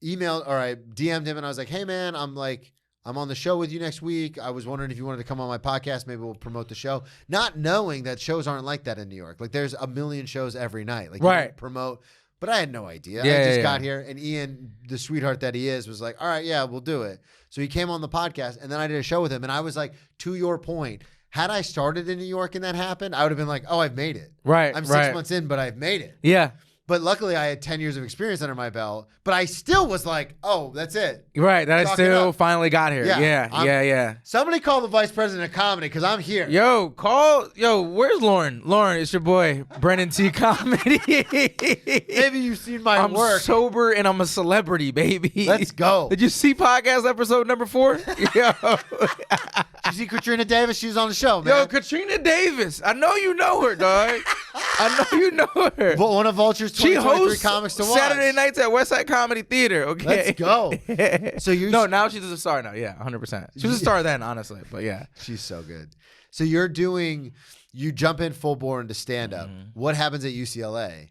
emailed or I DM'd him, and I was like, hey, man, I'm on the show with you next week. I was wondering if you wanted to come on my podcast. Maybe we'll promote the show. Not knowing that shows aren't like that in New York. Like there's a million shows every night. Like you don't promote But I had no idea. Yeah, I just yeah, got yeah. here, and Ian, the sweetheart that he is, was like, all right, yeah, we'll do it. So he came on the podcast, and then I did a show with him, and I was like, to your point, had I started in New York and that happened, I would have been like, oh, I've made it. Right. I'm 6 months in, but I've made it. Yeah. But luckily, I had 10 years of experience under my belt, but I still was like, oh, that's it. Right. That I Chalk it still up. finally got here. Yeah, Yeah. Somebody call the vice president of comedy because I'm here. Yo, where's Lauren? Lauren, it's your boy, Brennan T. Comedy. Maybe you've seen my I'm work. sober and I'm a celebrity, baby. Let's go. Did you see podcast episode number 4? Yo. You see Katrina Davis? She's on the show, man. Yo, Katrina Davis. I know you know her, dog. I know you know her. But one of Vulture's She 2023 hosts comics to watch. Saturday nights at Westside Comedy Theater. Okay, Let's go. So you're No, now she's a star now. Yeah, 100%. She was a star then, honestly, but yeah. She's so good. So you jump in full bore into stand up. What happens at UCLA?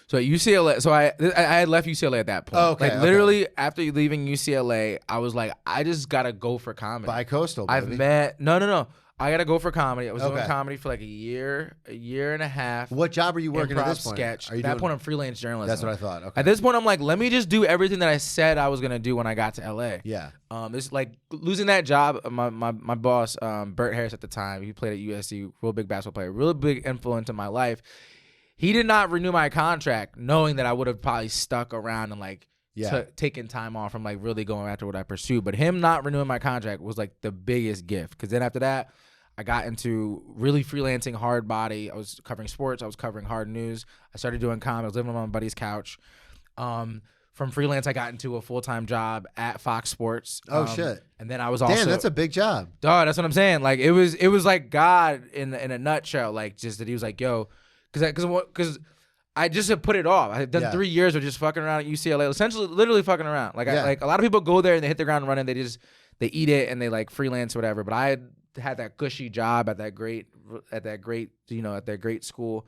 So at UCLA, I had left UCLA at that point. Oh, okay, like literally after leaving UCLA, I was like, I just gotta go for comedy. Bi-coastal, baby. I've met no. I gotta go for comedy. I was doing Okay. comedy for like a year and a half. What job are you working at Improv this point? sketch. Are you At that doing- point, I'm freelance journalism. That's what I thought. Okay. At this point, I'm like, let me just do everything that I said I was gonna do when I got to LA. Yeah. This like losing that job. My boss, Bert Harris at the time, he played at USC, real big basketball player, really big influence in my life. He did not renew my contract, knowing that I would have probably stuck around and like taken time off from like really going after what I pursued. But him not renewing my contract was like the biggest gift, because then after that, I got into really freelancing hard body. I was covering sports. I was covering hard news. I started doing comedy. I was living on my buddy's couch. From freelance, I got into a full-time job at Fox Sports. Oh, shit. And then I was also... Damn, that's a big job. Dog, that's what I'm saying. Like, it was like God in a nutshell. Like, just that he was like, yo... Because I just had put it off. I had done 3 years of just fucking around at UCLA. Essentially, literally fucking around. Like, like a lot of people go there and they hit the ground running. They eat it and they like freelance or whatever. But I had that cushy job at that great school.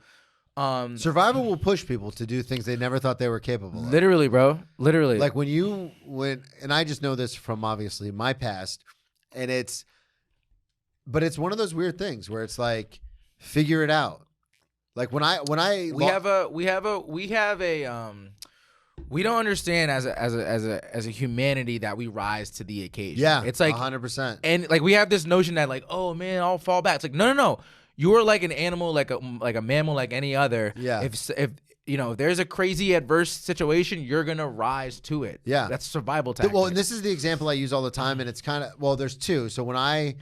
Survival will push people to do things they never thought they were capable of. Literally, bro. Literally. Like and I just know this from obviously my past, but it's one of those weird things where it's like, figure it out. Like we don't understand as a humanity that we rise to the occasion. Yeah, it's like 100%. And like we have this notion that like, oh man, I'll fall back. It's like no. You are like an animal, like a mammal, like any other. Yeah. If there's a crazy adverse situation, you're gonna rise to it. Yeah. That's survival tactic. Well, and this is the example I use all the time, and it's kind of there's two. So when I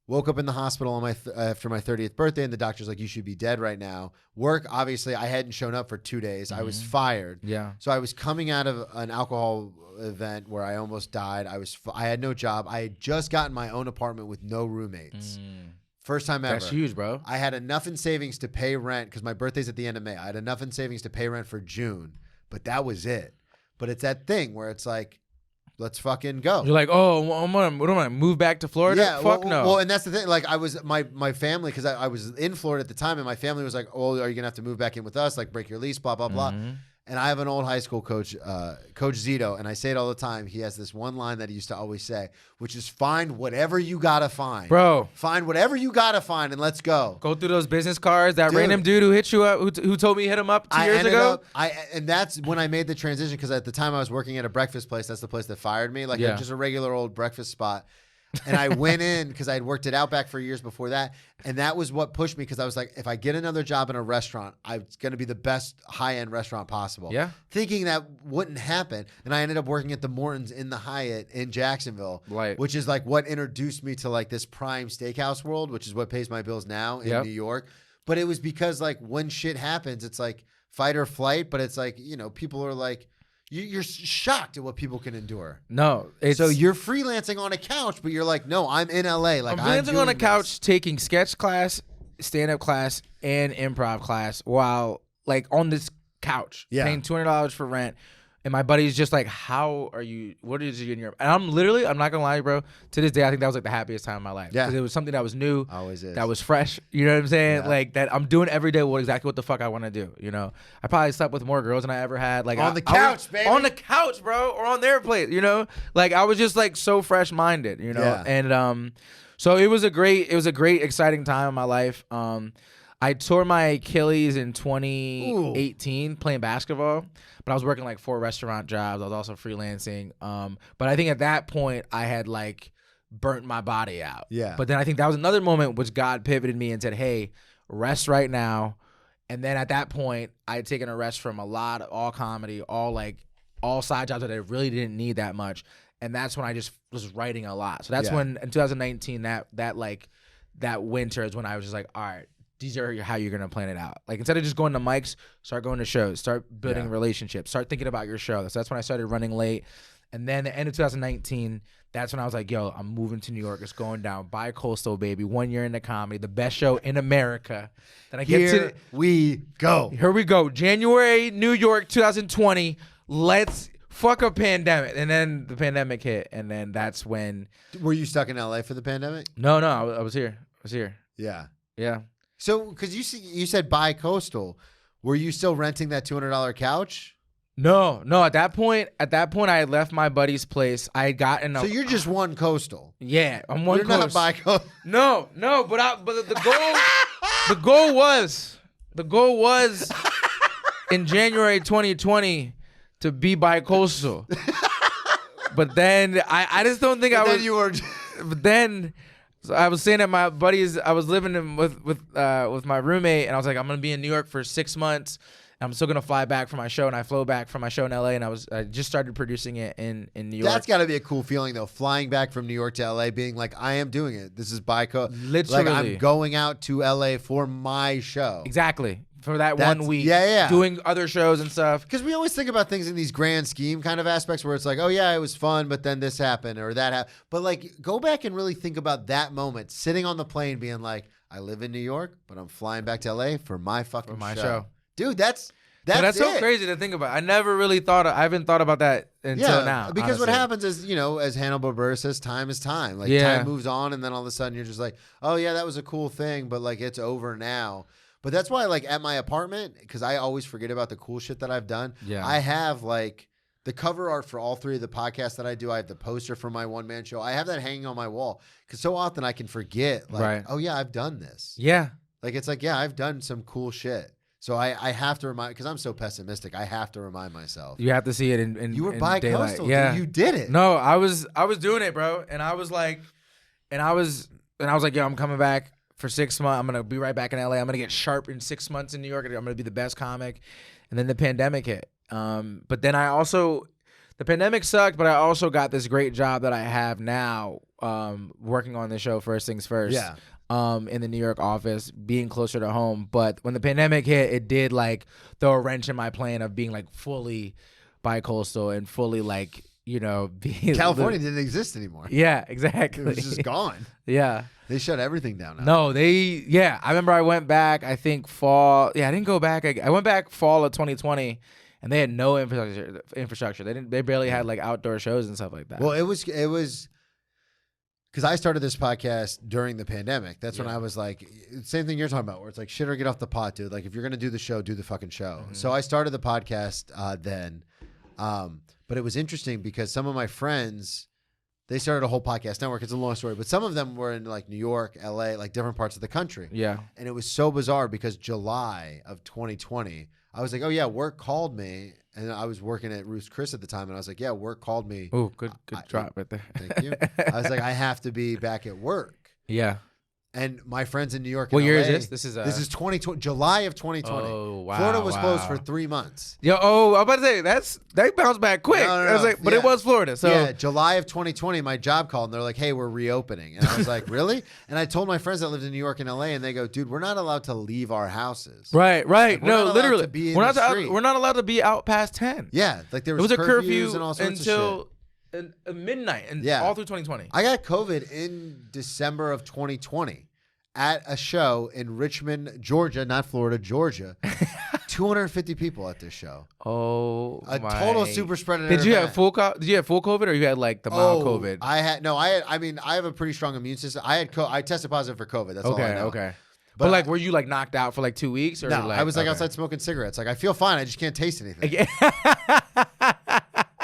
woke up in the hospital on after my 30th birthday, and the doctor's like, you should be dead right now. Work, obviously, I hadn't shown up for 2 days. I was fired. Yeah. So I was coming out of an alcohol event where I almost died. I had no job. I had just gotten my own apartment with no roommates. First time ever. That's huge, bro. I had enough in savings to pay rent because my birthday's at the end of May. I had enough in savings to pay rent for June, but that was it. But it's that thing where it's like, let's fucking go. You're like, oh, what am I gonna move back to Florida? Yeah, Fuck no. Well, and that's the thing. Like, I was my family, because I was in Florida at the time, and my family was like, "Oh, are you gonna have to move back in with us? Like, break your lease, blah blah blah." And I have an old high school coach, Coach Zito, and I say it all the time. He has this one line that he used to always say, which is, "Find whatever you gotta find, bro. Find whatever you gotta find, and let's go." Go through those business cards. That Dude. random dude who hit you up, who told me hit him up 2 years ago. And that's when I made the transition, because at the time I was working at a breakfast place. That's the place that fired me, like just a regular old breakfast spot. And I went in because I had worked at Outback for years before that. And that was what pushed me, because I was like, if I get another job in a restaurant, it's going to be the best high-end restaurant possible. Yeah. Thinking that wouldn't happen. And I ended up working at the Morton's in the Hyatt in Jacksonville, Right. which is like what introduced me to like this prime steakhouse world, which is what pays my bills now in New York. But it was because like when shit happens, it's like fight or flight. But it's like, people are like, you're shocked at what people can endure. No, So you're freelancing on a couch, but you're like, no, I'm in LA. Like, I'm freelancing on a doing couch, this. taking sketch class, stand-up class, and improv class while like on this couch, paying $200 for rent. And my buddy's just like, what is it in your... And I'm not going to lie, bro. To this day, I think that was like the happiest time of my life. Yeah. Because it was something that was new. Always is. That was fresh. You know what I'm saying? Yeah. Like that I'm doing every day exactly what the fuck I want to do. I probably slept with more girls than I ever had. Like on the couch, baby. On the couch, bro. Or on their place, Like I was just like so fresh-minded, Yeah. And so it was a great, exciting time in my life. I tore my Achilles in 2018 playing basketball, but I was working like 4 restaurant jobs. I was also freelancing. But I think at that point I had like burnt my body out. Yeah. But then I think that was another moment which God pivoted me and said, hey, rest right now. And then at that point I had taken a rest from all comedy, all side jobs that I really didn't need that much. And that's when I just was writing a lot. So that's when in 2019, that winter is when I was just like, all right, these are how you're going to plan it out. Like instead of just going to mics, start going to shows, start building relationships, start thinking about your show. So that's when I started running late. And then the end of 2019, that's when I was like, yo, I'm moving to New York. It's going down. Bi-Coastal, baby. 1 year into comedy. The best show in America. Then I get Here we go. Here we go. January, New York, 2020. Let's fuck a pandemic. And then the pandemic hit. And then that's when. Were you stuck in LA for the pandemic? No, I was here. Yeah. Yeah. So, because you said bi-coastal, were you still renting that $200 couch? No. At that point, I had left my buddy's place. I had gotten. So you're just one coastal. Yeah, I'm one. You're not bi-coastal. No, but the goal was in January 2020 to be bi-coastal. But then I just don't think Then you were. But then. So I was staying at my buddy's. I was living with my roommate, and I was like, I'm gonna be in New York for 6 months. And I'm still gonna fly back from my show, and I flew back from my show in LA, and I just started producing it in New York. That's got to be a cool feeling though, flying back from New York to LA, being like, I am doing it. This is Literally, like I'm going out to LA for my show. Exactly. For that 1 week, doing other shows and stuff. Because we always think about things in these grand scheme kind of aspects where it's like, oh yeah, it was fun, but then this happened or that happened. But like, go back and really think about that moment, sitting on the plane, being like, I live in New York, but I'm flying back to LA for my fucking show. Dude, that's so crazy to think about. I never really I haven't thought about that until now. Because honestly. What happens is, as Hannibal Buress says, time is time. Like time moves on, and then all of a sudden you're just like, oh yeah, that was a cool thing, but like it's over now. But that's why, like, at my apartment, because I always forget about the cool shit that I've done. Yeah. I have, like, the cover art for all 3 of the podcasts that I do. I have the poster for my one-man show. I have that hanging on my wall because so often I can forget, like, oh, yeah, I've done this. Yeah. Like, it's like, yeah, I've done some cool shit. So I have to remind, because I'm so pessimistic, I have to remind myself. You have to see it in You were in bi-coastal. Yeah. Dude, you did it. No, I was doing it, bro. And I was like, yo, I'm coming back. For 6 months, I'm gonna be right back in LA. I'm gonna get sharp in 6 months in New York. I'm gonna be the best comic. And then the pandemic hit. But then the pandemic sucked. But I also got this great job that I have now, working on the show First Things First. Yeah. In the New York office, being closer to home. But when the pandemic hit, it did like throw a wrench in my plan of being like fully bi-coastal and fully like. California didn't exist anymore. Yeah, exactly. It was just gone. Yeah. They shut everything down now. No, I remember I went back, I think fall. Yeah, I didn't go back. I went back fall of 2020 and they had no infrastructure. They barely had like outdoor shows and stuff like that. Well, it was because I started this podcast during the pandemic. That's when I was like, same thing you're talking about, where it's like, shit or get off the pot, dude. Like, if you're going to do the show, do the fucking show. Mm-hmm. So I started the podcast then. But it was interesting because some of my friends, they started a whole podcast network. It's a long story, but some of them were in like New York, LA, like different parts of the country. Yeah. And it was so bizarre because July of 2020, I was like, oh yeah, work called me. And I was working at Ruth's Chris at the time. And I was like, yeah, work called me. Oh, good drop right there. Thank you. I was like, I have to be back at work. Yeah. And my friends in New York. What year LA, is this? This is 2020, July of 2020. Oh wow! Florida was closed for 3 months. Yo, I'm about to say that bounced back quick. No. I was like, but it was Florida. So yeah, July of 2020, my job called and they're like, "Hey, we're reopening." And I was like, "Really?" And I told my friends that lived in New York and LA, and they go, "Dude, we're not allowed to leave our houses." Right. Like, No, literally, we're not allowed to be out past 10. Yeah, like there was a curfew and all sorts until of shit. Midnight, and all through 2020. I got COVID in December of 2020. At a show in Richmond, Georgia, not Florida, Georgia. 250 people at this show. Oh, a total super spreader. Did you have full COVID, or you had like the mild COVID? I have a pretty strong immune system. I tested positive for COVID. That's all I know. Okay. But like, were you like knocked out for like 2 weeks? Or no, like, I was like outside smoking cigarettes. Like, I feel fine. I just can't taste anything.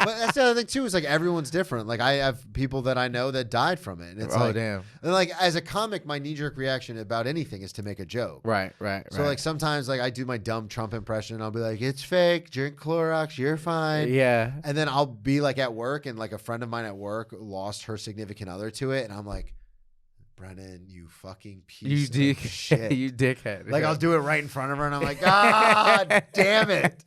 But that's the other thing too is like everyone's different. Like I have people that I know that died from it. And it's damn. And like as a comic, my knee-jerk reaction about anything is to make a joke. Right. So like sometimes like I do my dumb Trump impression. And I'll be like, it's fake. Drink Clorox. You're fine. Yeah. And then I'll be like at work, and like a friend of mine at work lost her significant other to it, and I'm like, Brennan, you fucking piece of shit. You dickhead. Like I'll do it right in front of her, and I'm like, God damn it.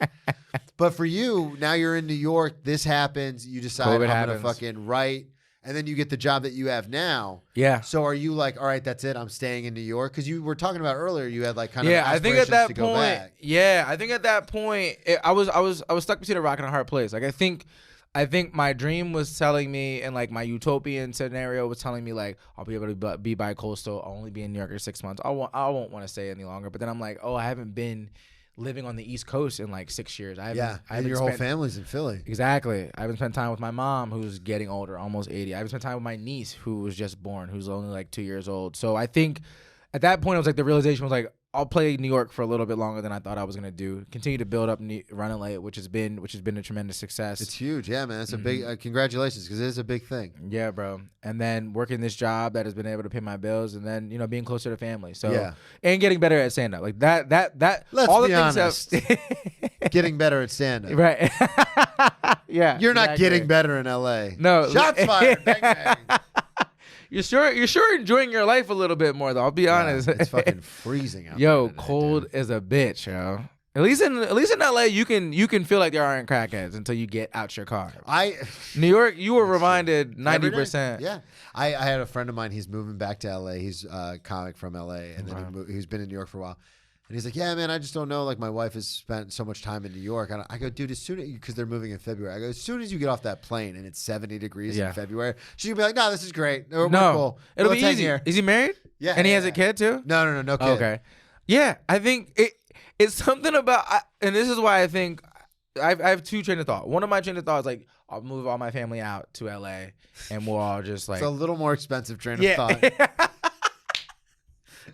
But for you, now you're in New York. This happens. You decide I'm gonna fucking write, and then you get the job that you have now. Yeah. So are you like, all right, that's it. I'm staying in New York, because you were talking about earlier. You had like kind of I think at that to point. go back. Yeah, I think at that point, I was stuck between a rock and a hard place. Like I think my dream was telling me, and like my utopian scenario was telling me like I'll be able to be bi-coastal. I'll only be in New York for 6 months. I won't want to stay any longer. But then I'm like, oh, I haven't been living on the East Coast in like 6 years. I haven't your whole family's in Philly. Exactly. I haven't spent time with my mom, who's getting older, almost 80. I haven't spent time with my niece, who was just born, who's only like 2 years old. So I think at that point, it was like the realization was like, I'll play New York for a little bit longer than I thought I was gonna do. Continue to build up Running Late, which has been a tremendous success. It's huge, yeah, man. It's a big congratulations, because it is a big thing. Yeah, bro. And then working this job that has been able to pay my bills, and then being closer to family. So and getting better at stand up, like that. Let's all be the honest. Getting better at stand up, right? Yeah, you're not getting better in LA. No, shots fired. Bang, bang. You're sure enjoying your life a little bit more though. I'll be honest. It's fucking freezing out there. today, Cold as a bitch, yo. At least in LA, you can feel like there aren't crackheads until you get out your car. New York, you were reminded 90%. Yeah, I had a friend of mine. He's moving back to LA. He's a comic from LA, and then he's been in New York for a while. And he's like, yeah, man, I just don't know. Like, my wife has spent so much time in New York. And I go, dude, because they're moving in February. I go, as soon as you get off that plane and it's 70 degrees in February, she'll be like, no, this is great. We're cool. It'll be easy. Is he married? Yeah. And he has a kid too? No kid. Okay. Yeah, I think it's something about, and this is why I think I have two train of thought. One of my train of thought is like, I'll move all my family out to LA and we'll all just like. It's a little more expensive train of thought.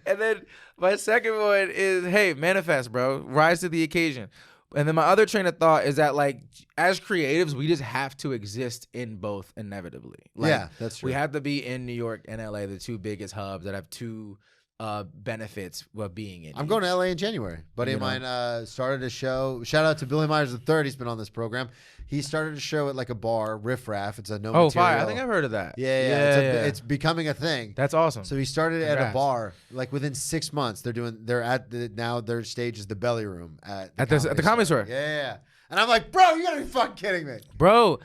And then my second one is, hey, manifest, bro. Rise to the occasion. And then my other train of thought is that, like, as creatives, we just have to exist in both inevitably. Like, yeah, that's true. We have to be in New York and LA, the two biggest hubs that have two benefits of being in. I'm going to LA in January. Buddy of mine started a show. Shout out to Billy Myers III. He's been on this program. He started a show at like a bar, Riff Raff. It's a no material. Fire. I think I've heard of that. Yeah. It's becoming a thing. That's awesome. So he started at a bar. Like within 6 months, now their stage is the Belly Room at the Comedy Store. Yeah. And I'm like, bro, you gotta be fucking kidding me. Bro.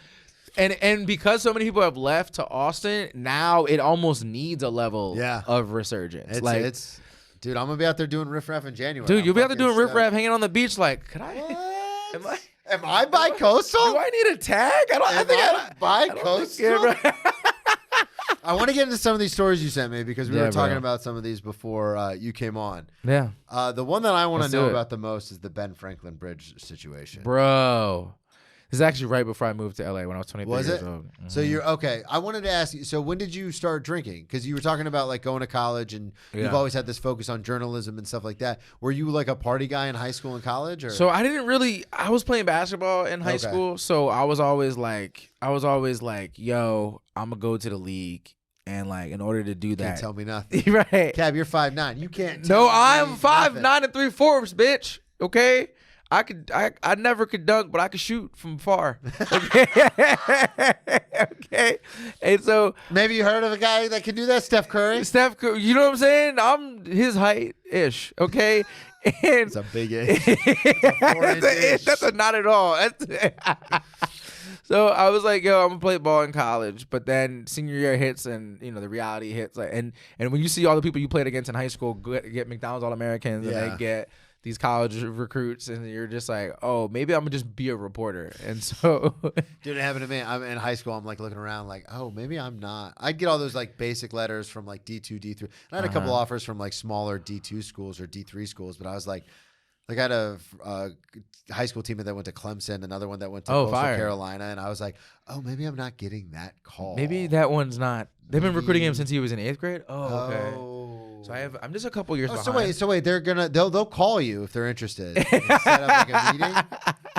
And because so many people have left to Austin, now it almost needs a level of resurgence. Dude, I'm gonna be out there doing Riff Raff in January. Dude, you'll be out there doing Riff Raff, hanging on the beach. Like, could I? Am I bi-coastal? Do I need a tag? I think I'm bi-coastal. I want to get into some of these stories you sent me, because we were talking about some of these before you came on. Yeah. The one that I want to know about the most is the Ben Franklin Bridge situation. Bro. This is actually right before I moved to LA when I was 23 years old. Mm-hmm. So you're okay. I wanted to ask you, so when did you start drinking? Because you were talking about like going to college, and you've always had this focus on journalism and stuff like that. Were you like a party guy in high school and college? Or? So I was playing basketball in high school. So I was always like, yo, I'm going to go to the league. And like, in order to do that, can't tell me nothing. Right. Cab, you're 5'9". You can't. No, I'm 5'9" and 3/4", bitch. Okay. I never could dunk, but I could shoot from far. Okay. Okay. And so maybe you heard of a guy that can do that, Steph Curry. Steph Curry, you know what I'm saying? I'm his height-ish. Okay. And it's a big ish. That's a not at all. So I was like, yo, I'm gonna play ball in college, but then senior year hits, and the reality hits. Like, and when you see all the people you played against in high school get McDonald's All-Americans, and they get these college recruits, and you're just like, oh, maybe I'm gonna just be a reporter. And so, dude, it happened to me. I'm in high school. I'm like looking around, like, oh, maybe I'm not. I'd get all those like basic letters from like D2, D3. And I had a couple offers from like smaller D2 schools or D3 schools, but I was like I had a high school teammate that went to Clemson, another one that went to Coastal Carolina, and I was like, oh, maybe I'm not getting that call. Maybe that one's not. They've been recruiting him since he was in 8th grade. Oh, okay. So I'm just a couple years behind. So wait, they'll call you if they're interested. Set up like a meeting.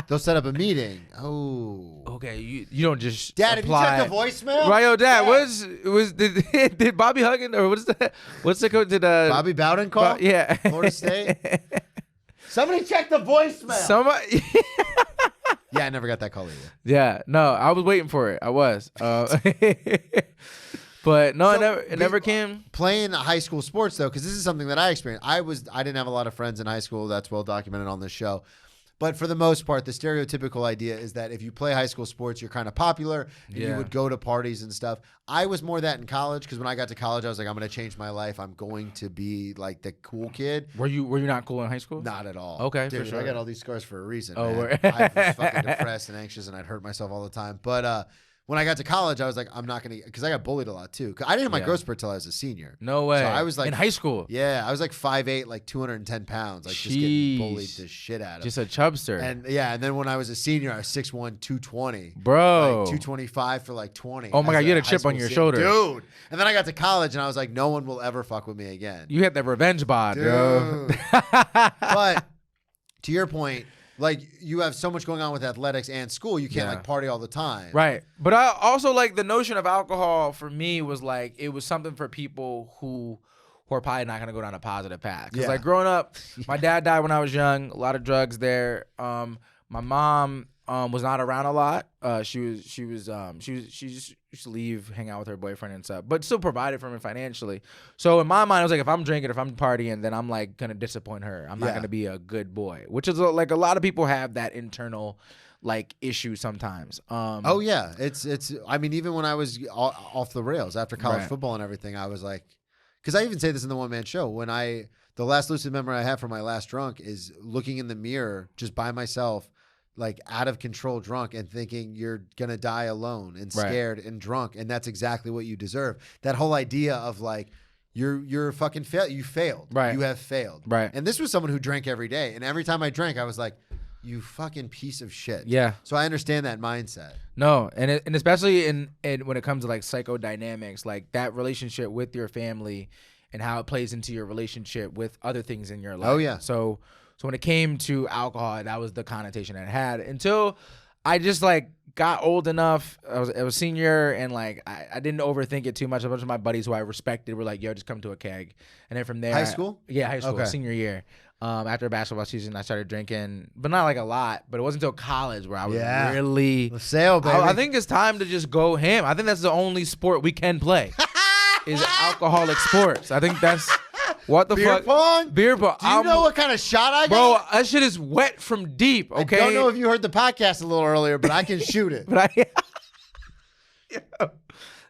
They'll set up a meeting. Oh. Okay, you don't just Dad, apply. have you checked the voicemail? Right, yo, Dad, did Bobby Huggins or what's the coach? Did Bobby Bowden call? Yeah. Florida State? Somebody check the voicemail. Somebody. Yeah, I never got that call either. Yeah, no, I was waiting for it. I was. But no, So it never came. Playing high school sports, though, because this is something that I experienced. I didn't have a lot of friends in high school. That's well documented on this show. But for the most part, the stereotypical idea is that if you play high school sports, you're kind of popular and you would go to parties and stuff. I was more that in college because when I got to college, I was like, I'm going to change my life. I'm going to be like the cool kid. Were you not cool in high school? Not at all. Okay, dude, for sure. I got all these scars for a reason. Oh, man. I was fucking depressed and anxious, and I'd hurt myself all the time. But when I got to college, I was like, I'm not going to, because I got bullied a lot too. I didn't have my growth spurt till I was a senior. No way. So I was like in high school. Yeah, I was like 5'8", like 210 pounds, like just getting bullied the shit out of. Just a chubster. And then when I was a senior, I was 6'1", 220. Bro. Like 225 for like 20. Oh my God, you had a chip on your shoulder. Dude. And then I got to college and I was like, no one will ever fuck with me again. You had that revenge bod, bro. But to your point, like you have so much going on with athletics and school, you can't like party all the time. Right. But I also like the notion of alcohol for me was like, it was something for people who are probably not going to go down a positive path. Because like growing up, my dad died when I was young, a lot of drugs there. My mom was not around a lot. She used to leave, hang out with her boyfriend and stuff, but still provided for me financially. So in my mind, I was like, if I'm drinking, if I'm partying, then I'm like gonna disappoint her. I'm not gonna be a good boy, which is like a lot of people have that internal like issue sometimes. Oh yeah, it's. I mean, even when I was off the rails after college football and everything, I was like, because I even say this in the one man show when the last lucid memory I have from my last drunk is looking in the mirror just by myself, like out of control drunk and thinking you're going to die alone and scared and drunk. And that's exactly what you deserve. That whole idea of like, you're fucking failed. You failed. Right. You have failed. Right. And this was someone who drank every day. And every time I drank, I was like, you fucking piece of shit. Yeah. So I understand that mindset. No. And especially in when it comes to like psychodynamics, like that relationship with your family and how it plays into your relationship with other things in your life. Oh yeah. So when it came to alcohol, that was the connotation it had until I just like got old enough. I was senior and like I didn't overthink it too much. A bunch of my buddies who I respected were like, yo, just come to a keg. And then from there, high school, senior year. After basketball season, I started drinking, but not like a lot. But it wasn't until college where I was really sail, baby. I think it's time to just go ham. I think that's the only sport we can play is alcoholic sports. I think that's. What the fuck? Beer pong. Do you know what kind of shot I got? Bro, that shit is wet from deep, okay? I don't know if you heard the podcast a little earlier, but I can shoot it.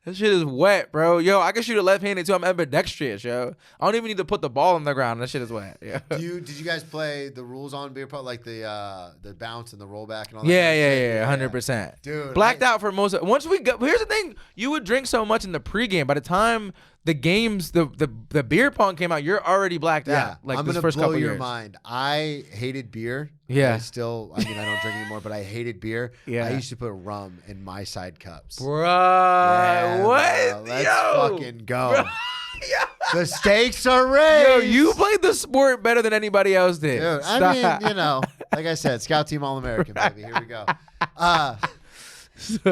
That shit is wet, bro. Yo, I can shoot it left-handed too. I'm ambidextrous, yo. I don't even need to put the ball on the ground. That shit is wet. Yeah. Did you guys play the rules on beer pong, like the bounce and the rollback and all that? Yeah, 100%. Dude, blacked out for most. Once we got. Here's the thing: you would drink so much in the pregame. By the time the games, the beer pong came out, you're already blacked out. Like I'm this gonna first blow couple your years. mind. I hated beer. Yeah. I don't drink anymore, but I hated beer. Yeah. I used to put rum in my side cups. Bro, Bro, what? let's fucking go. The stakes are raised. Yo, you played the sport better than anybody else did. Dude, I mean, like I said, Scout Team All-American, baby. Here we go.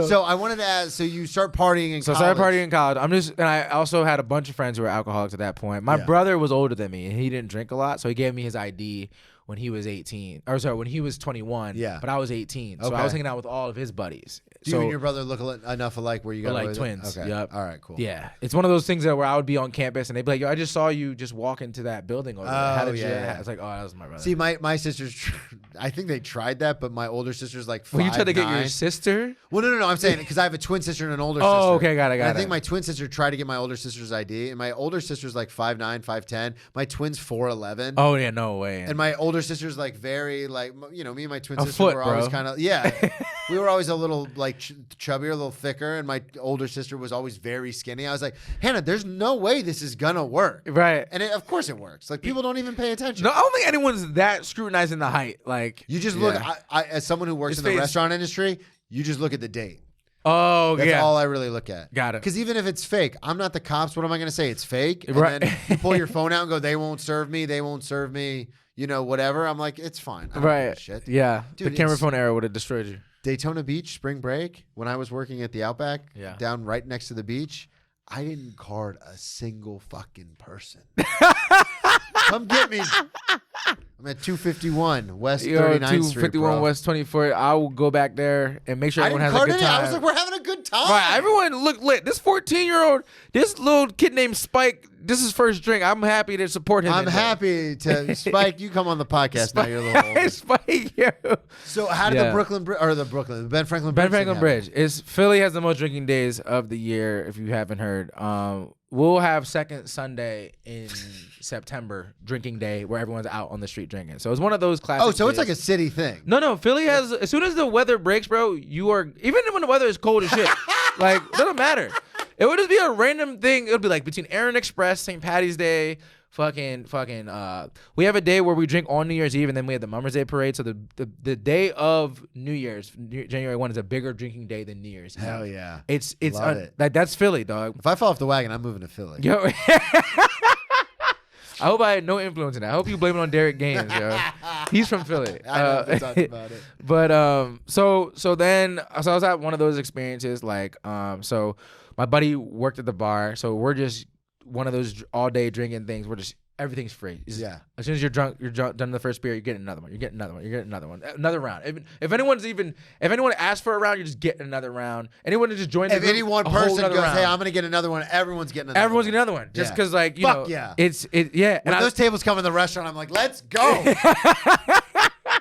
So I wanted to ask, so you start partying in college. So I started partying in college. And I also had a bunch of friends who were alcoholics at that point. My brother was older than me, and he didn't drink a lot, so he gave me his ID when he was 18. Or sorry, when he was 21. Yeah. But I was 18. So I was hanging out with all of his buddies. Do you and your brother look enough alike where you got like twins? Okay. Yep. All right, cool. Yeah. It's one of those things where I would be on campus and they'd be like, yo, I just saw you just walk into that building over there. How did you? It's like, oh, that was my brother. See, my sisters, I think they tried that, but my older sister's like 5'9". Well, you tried to get your sister? Well, no. I'm saying because I have a twin sister and an older sister. Oh, okay, got it. I think my twin sister tried to get my older sister's ID, and my older sister's like 5'9", 5'10". My twin's 4'11". Oh, yeah, no way. And my older sister's like very, like, me and my twin sister foot, were always kind of, we were always a little like chubbier, a little thicker, and my older sister was always very skinny. I was like, Hannah, there's no way this is gonna work. Right. And of course it works. Like, people don't even pay attention. No, I don't think anyone's that scrutinizing the height. Like, you just look, I as someone who works in the restaurant industry, you just look at the date. Oh, That's all I really look at. Got it. Because even if it's fake, I'm not the cops. What am I going to say? It's fake. And Right. then you pull your phone out and go, they won't serve me. They won't serve me. whatever. I'm like, it's fine. I don't give a Right. shit. Yeah. Dude, the camera phone era would have destroyed you. Daytona Beach, spring break, when I was working at the Outback, Yeah. down right next to the beach, I didn't card a single fucking person. Come get me. I'm at 251 West 39th Street, 251 bro. West 24th. I will go back there and make sure I everyone didn't has a card good any. time. I was like, we're having a good time. Right, everyone look lit. This 14-year-old, this little kid named Spike, this is his first drink. I'm happy to support him. I'm happy to Spike. You come on the podcast now. You're a little older. Spike, yo. So how did the Ben Franklin Ben Bridge Franklin thing Bridge happen? is Philly has the most drinking days of the year. If you haven't heard, we'll have second Sunday in September drinking day where everyone's out on the street drinking. So it's one of those classic. Oh, so it's days. like a city thing. No. Philly has as soon as the weather breaks, bro. You are even when the weather is cold as shit. Like it doesn't matter. It would just be a random thing. It would be like between Aaron Express, St. Patty's Day, fucking. We have a day where we drink on New Year's Eve, and then we have the Mummers Day parade. So the day of New Year's, January 1, is a bigger drinking day than New Year's. Hell yeah. It's Love it. like that's Philly, dog. If I fall off the wagon, I'm moving to Philly. Yo. I hope I had no influence in that. I hope you blame it on Derek Gaines, yo. He's from Philly. I know. We talked about it. But so I was at one of those experiences, like so my buddy worked at the bar, so we're just one of those all day drinking things. We're just everything's free. Yeah. As soon as you're drunk, done the first beer, you're getting another one. You're getting another one. You're getting another one. Another round. If anyone asks for a round, you're just getting another round. Anyone that just joins. If any one person goes, round. hey, I'm gonna get another one. Everyone's getting another. Everyone's one. getting another one. Just Yeah. because, like, you Fuck know, yeah. Yeah. When those tables come in the restaurant, I'm like, let's go.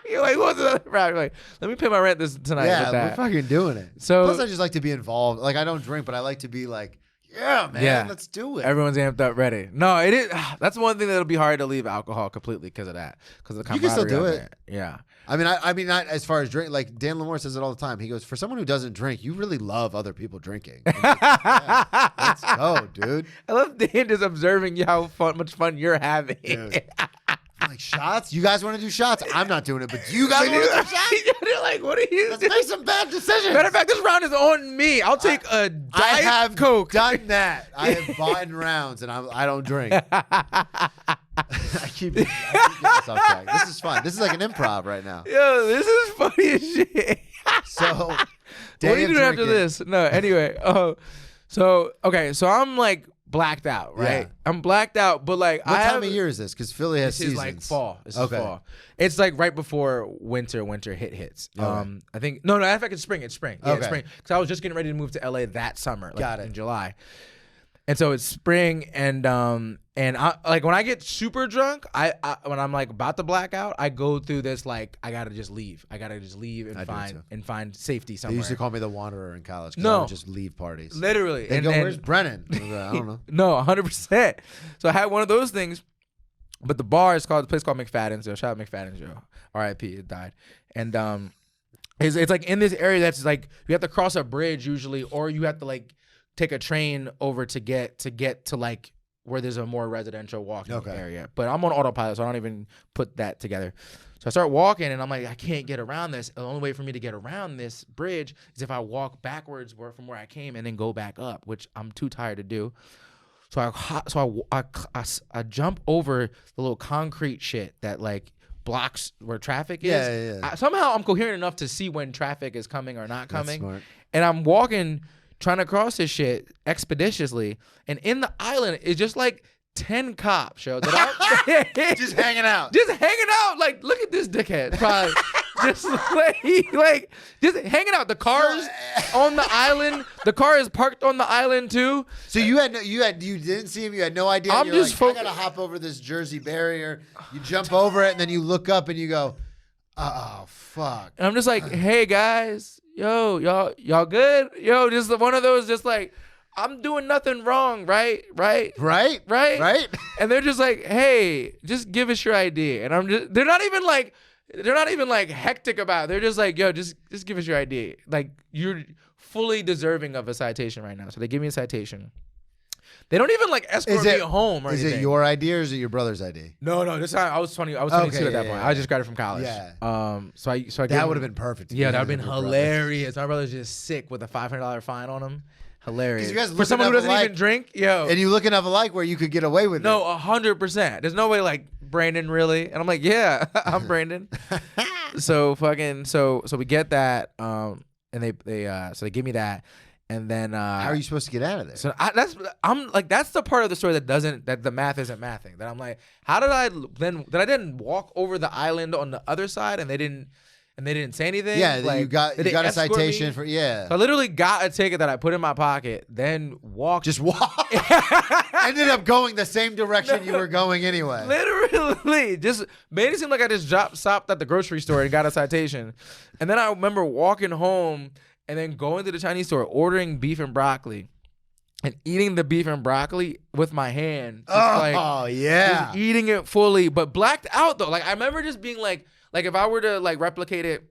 You're like, what's another round? You're like, let me pay my rent tonight. Yeah, with we're that. fucking doing it. So- plus, I just like to be involved. Like, I don't drink, but I like to be like, yeah, man, Yeah. let's do it. Everyone's amped up, ready. No, it is. That's one thing that'll be hard to leave alcohol completely because of that. Because of the You can still camaraderie do out it. there. Yeah. I mean, not as far as drink. Like Dan Lamore says it all the time. He goes, for someone who doesn't drink, you really love other people drinking. I'm like, yeah, let's go, dude. I love Dan just observing you how much fun you're having. Dude. I'm like, shots? You guys want to do shots? I'm not doing it, but you guys want to do shots? They're like, what are you Let's doing? make some bad decisions. Matter of fact, this round is on me. I'll take a I Diet have Coke. done that. I have bought in rounds, and I don't drink. I keep getting us off track. This is fun. This is like an improv right now. Yo, this is funny as shit. So, What day are you of doing after drinking. this? No, anyway. So I'm like blacked out, right? Yeah. I'm blacked out, but like What I time have, of year is this? Because Philly has this is seasons. like fall. This Okay. is fall. It's like right before winter hits. Okay. I think no, in fact it's spring. It's spring. Yeah, it's Okay. spring. Because I was just getting ready to move to LA that summer, like Got it. in July. And so it's spring, and I like when I get super drunk, I when I'm like about to black out, I go through this like I gotta just leave and I do too. find safety They somewhere. used to call me the Wanderer in college. 'Cause I No. would just leave parties. Literally. They and go, then, where's Brennan? I was like, I don't know. No, 100%. So I had one of those things, but the bar is called, the place called McFadden's. Shout out McFadden's, yo. R.I.P. It died. And it's like in this area that's like you have to cross a bridge usually, or you have to like take a train over to get to like where there's a more residential walking Okay. area. But I'm on autopilot, so I don't even put that together. So I start walking, and I'm like, I can't get around this. The only way for me to get around this bridge is if I walk backwards from where I came and then go back up, which I'm too tired to do. So I jump over the little concrete shit that like blocks where traffic is. Yeah. Somehow I'm coherent enough to see when traffic is coming or not That's coming. smart. And I'm walking, trying to cross this shit expeditiously. And in the island is just like 10 cops, yo. Just hanging out. Just hanging out. Like, look at this dickhead. Probably. Just like just hanging out. The car's on the island. The car is parked on the island too. So you didn't see him. You had no idea. I'm You're just like, I gotta hop over this Jersey barrier. You jump over it, and then you look up and you go, "Oh fuck!" And I'm just like, hey guys, yo, y'all good? Yo, just one of those, just like, I'm doing nothing wrong, right? Right? And they're just like, hey, just give us your ID. And they're not even like hectic about it. They're just like, yo, just give us your ID. Like, you're fully deserving of a citation right now. So they give me a citation. They don't even like escort me home or Is anything. it your ID or is it your brother's ID? No, this time I was 22 at that point. Yeah. I just graduated from college. Yeah. So I That would have been perfect. Yeah, that would have been hilarious. My brother's just sick with a $500 fine on him. Hilarious. You guys For someone who looking doesn't up even drink, yo. And you look enough alike where you could get away with it. No, 100%. There's no way like Brandon, really? And I'm like, yeah, I'm Brandon. So we get that, and they give me that, and then how are you supposed to get out of there? So that's the part of the story that the math isn't mathing. That I'm like, how did I then walk over the island on the other side and they didn't say anything? Yeah, like, you got a citation for So I literally got a ticket that I put in my pocket, then walked. Just walk. Ended up going the same direction you were going anyway. Literally, just made it seem like I just stopped at the grocery store and got a citation. And then I remember walking home and then going to the Chinese store, ordering beef and broccoli, and eating the beef and broccoli with my hand. Just eating it fully, but blacked out though. Like I remember just being like if I were to like replicate it,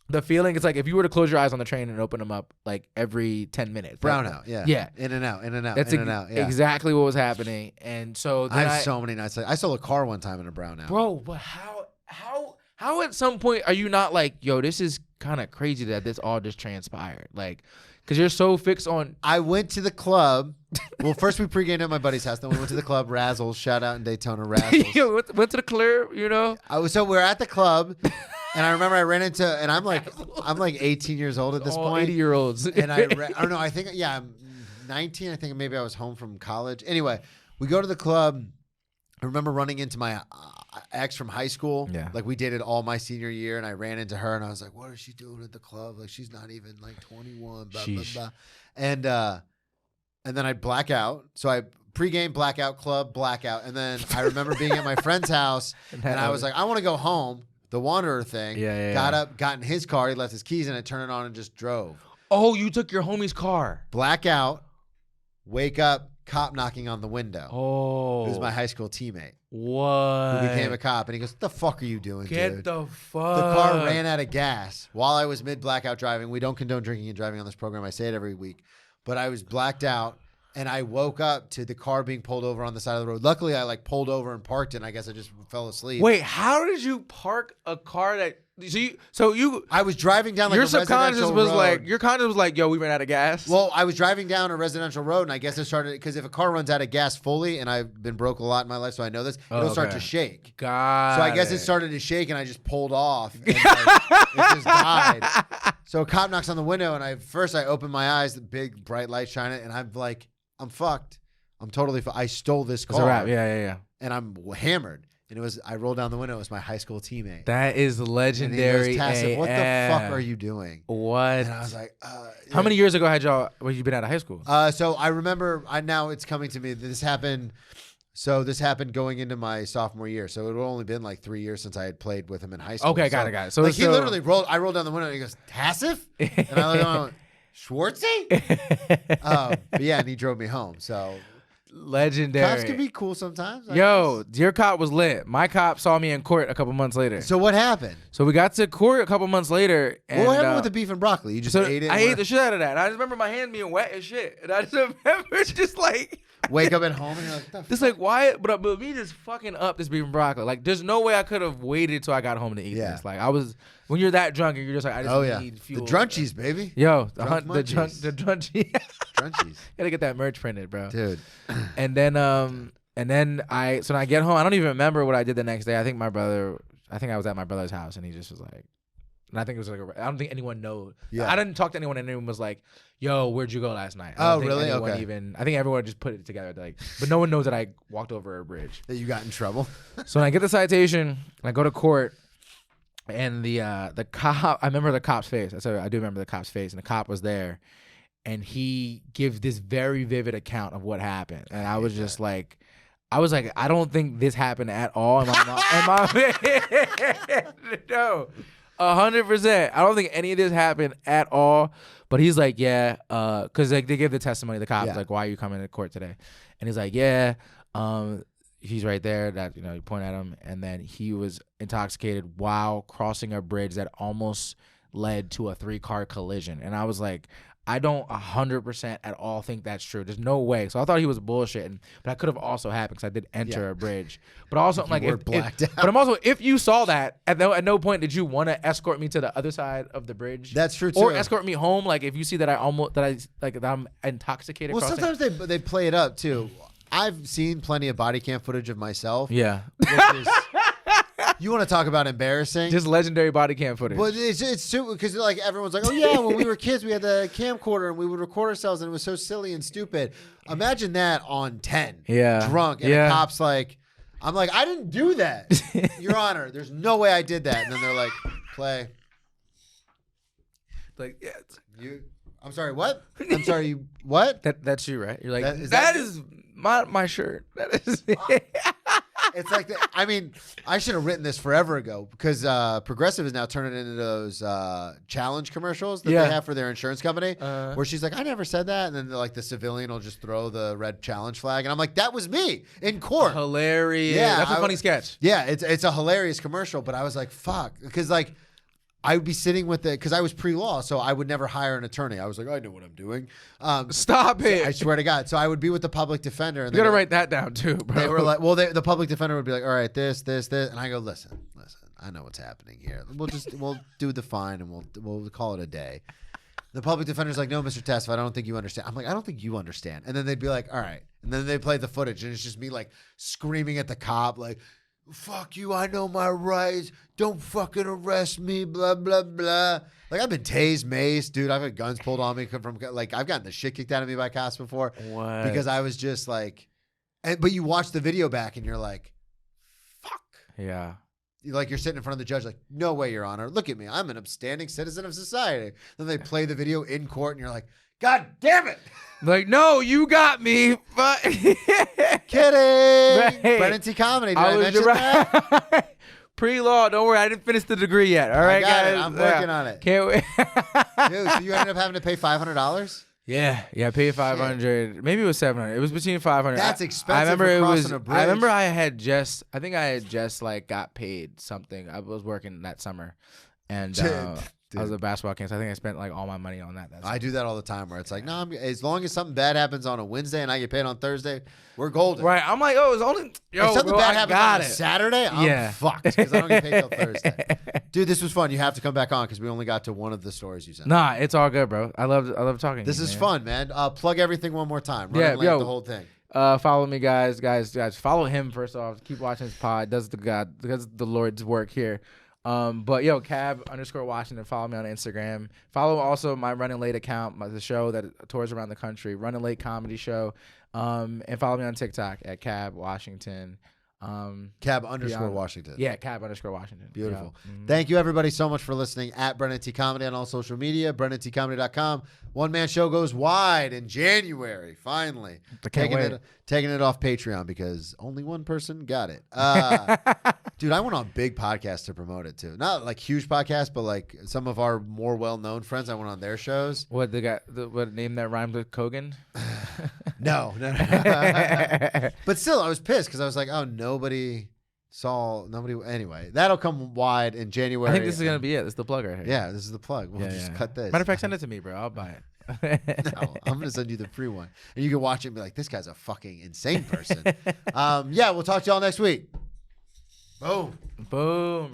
the feeling it's like if you were to close your eyes on the train and open them up like every 10 minutes. Brownout, yeah. In and out. That's exactly what was happening. And so then I have so many nights. I sold a car one time in a brownout. Bro, but how at some point are you not like, yo, this is kind of crazy that this all just transpired? Like, because you're so fixed on. I went to the club. Well, first we pre-gamed at my buddy's house. Then we went to the club, Razzles. Shout out in Daytona, Razzles. Yo, went to the clear, you know? So we're at the club. And I remember I ran into, and I'm like 18 years old at this all point. 80-year-olds. And I don't know. I think, I'm 19. I think maybe I was home from college. Anyway, we go to the club. I remember running into my ex from high school. Yeah. Like we dated all my senior year, and I ran into her, and I was like, "What is she doing at the club? Like she's not even like 21." Blah blah blah. And then I black out. So I pregame blackout, club blackout, and then I remember being at my friend's house, and I was like, "I want to go home." The Wanderer thing. Got up, got in his car. He left his keys in it, turned it on, and just drove. Oh, you took your homie's car. Blackout. Wake up. Cop knocking on the window. Oh. It was my high school teammate. What? Who became a cop. And he goes, what the fuck are you doing, dude? Get the fuck. The car ran out of gas while I was mid-blackout driving. We don't condone drinking and driving on this program. I say it every week. But I was blacked out, and I woke up to the car being pulled over on the side of the road. Luckily, I like pulled over and parked it, and I guess I just fell asleep. Wait, how did you park a car that... I was driving down like your a residential road. Your conscience was like, yo, we ran out of gas. Well, I was driving down a residential road, and I guess it started because if a car runs out of gas fully, and I've been broke a lot in my life, so I know this, it'll start to shake. So I guess it started to shake, and I just pulled off, and it just died. So a cop knocks on the window, and I open my eyes, the big bright light shining, and I'm like, I'm fucked. I'm totally I stole this car. It's a wrap. Yeah. And I'm hammered. And I rolled down the window. It was my high school teammate. That is legendary. And he goes, what the fuck are you doing? What? And I was like, how many years ago had you been out of high school? So I remember, now it's coming to me. This happened going into my sophomore year. So it had only been like 3 years since I had played with him in high school. Okay, got it. So he literally I rolled down the window and he goes, Tassif? And I looked and Schwartzy? But yeah, and he drove me home. So legendary. Cops can be cool sometimes. Yo, your cop was lit. My cop saw me in court a couple months later. So what happened? So we got to court a couple months later. And, what happened with the beef and broccoli? You just ate it? I ate the shit out of that. And I just remember my hand being wet as shit. And I just remember just like... Wake up at home and you're like, just like, why? But me just fucking up this beef and broccoli. Like, there's no way I could have waited till I got home to eat this. Like, when you're that drunk and you're just like, I just need fuel. The drunchies, baby. Yo, the drunchies. Drunchies. Gotta get that merch printed, bro. Dude. And then I get home. I don't even remember what I did the next day. I think I was at my brother's house and he just was like, and I think it was like, I don't think anyone knows. Yeah. I didn't talk to anyone and anyone was like, yo, where'd you go last night? Oh, really? Okay. I think everyone just put it together. Like, but no one knows that I walked over a bridge. That you got in trouble. So when I get the citation, and I go to court, and the cop, I remember the cop's face. I do remember the cop's face, and the cop was there, and he gives this very vivid account of what happened. And I was just like, I don't think this happened at all. No. 100%. I don't think any of this happened at all. But he's like, yeah, because like they give the testimony. The cop's like, why are you coming to court today? And he's like, yeah, he's right there. That you point at him, and then he was intoxicated while crossing a bridge that almost led to a 3-car collision. And I was like, I don't 100% at all think that's true. There's no way. So I thought he was bullshitting, but that could have also happened because I did enter a bridge. But also, I'm like, if you saw that, at no point did you want to escort me to the other side of the bridge. That's true too. Or escort me home. Like if you see that that I'm intoxicated. Well, sometimes they play it up too. I've seen plenty of body cam footage of myself. Yeah. Which is, you want to talk about embarrassing? Just legendary body cam footage. But it's because like everyone's like, oh yeah, when we were kids, we had the camcorder and we would record ourselves, and it was so silly and stupid. Imagine that on 10, drunk, and the cops like, I'm like, I didn't do that, Your Honor. There's no way I did that. And then they're like, play. Like, yeah. I'm sorry, what? I'm sorry, you what? That's you, right? You're like, that is my shirt. That is. It's like, I mean, I should have written this forever ago because Progressive is now turning into those challenge commercials that they have for their insurance company where she's like, I never said that. And then like the civilian will just throw the red challenge flag. And I'm like, that was me in court. Hilarious. Yeah. That's a funny sketch. Yeah. It's a hilarious commercial, but I was like, fuck. Because like, I would be sitting with it because I was pre-law, so I would never hire an attorney. I was like, I know what I'm doing. Stop it! I swear to God. So I would be with the public defender. And you gotta write that down too, bro. They were like, well, the public defender would be like, all right, this, and I go, listen, I know what's happening here. We'll do the fine and we'll call it a day. The public defender's like, no, Mr. Tessif, I don't think you understand. I'm like, I don't think you understand. And then they'd be like, all right, and then they play the footage, and it's just me like screaming at the cop, like, fuck you, I know my rights. Don't fucking arrest me, blah, blah, blah. Like, I've been tased, maced, dude. I've had guns pulled on me from, like, I've gotten the shit kicked out of me by cops before. What? Because I was just like, but you watch the video back and you're like, fuck. Yeah. Like, you're sitting in front of the judge like, no way, Your Honor. Look at me. I'm an upstanding citizen of society. Then they play the video in court and you're like, God damn it. Like, no, you got me. But kidding. Right. Brennan T. Comedy. Did I mention that? Pre-law. Don't worry. I didn't finish the degree yet. All right, guys. I'm working on it. Can't wait. Dude, so you ended up having to pay $500? Yeah. I paid $500. Maybe it was $700. It was between $500. That's expensive. I remember for it was. crossing a bridge. I remember I had just like got paid something. I was working that summer, and I was a basketball camp. So I think I spent like all my money on that. I do that all the time where it's like, no, as long as something bad happens on a Wednesday and I get paid on Thursday, we're golden. Right. I'm like, oh, it's only if something bad happens on a Saturday, I'm fucked fucked because I don't get paid till Thursday. Dude, this was fun. You have to come back on because we only got to one of the stories you sent. Nah, it's all good, bro. I love talking. This to you, is man. fun, man. Plug everything one more time. Yeah, the whole thing. Follow me, guys. Follow him first off. Keep watching his pod. Does the Lord's work here. But Cab _Washington. Follow me on Instagram. Follow also my Running Late account, the show that tours around the country, Running Late Comedy Show. And follow me on TikTok at Cab Washington. Cab _Washington. Yeah, Cab _Washington. Beautiful. Yeah. Mm-hmm. Thank you everybody so much for listening at Brennan T Comedy on all social media, BrennanTComedy.com. One man show goes wide in January. Finally, taking it off Patreon because only one person got it. Dude, I went on big podcasts to promote it too. Not like huge podcasts, but like some of our more well-known friends. I went on their shows. What what name that rhymed with Kogan? No. But still, I was pissed because I was like, oh, nobody. Anyway, that'll come wide in January. I think this is gonna be it. This is the plug right here. Yeah, this is the plug. We'll just cut this. Matter of fact, send it to me, bro. I'll buy it. No, I'm gonna send you the free one, and you can watch it and be like, "This guy's a fucking insane person." We'll talk to y'all next week. Boom, bro.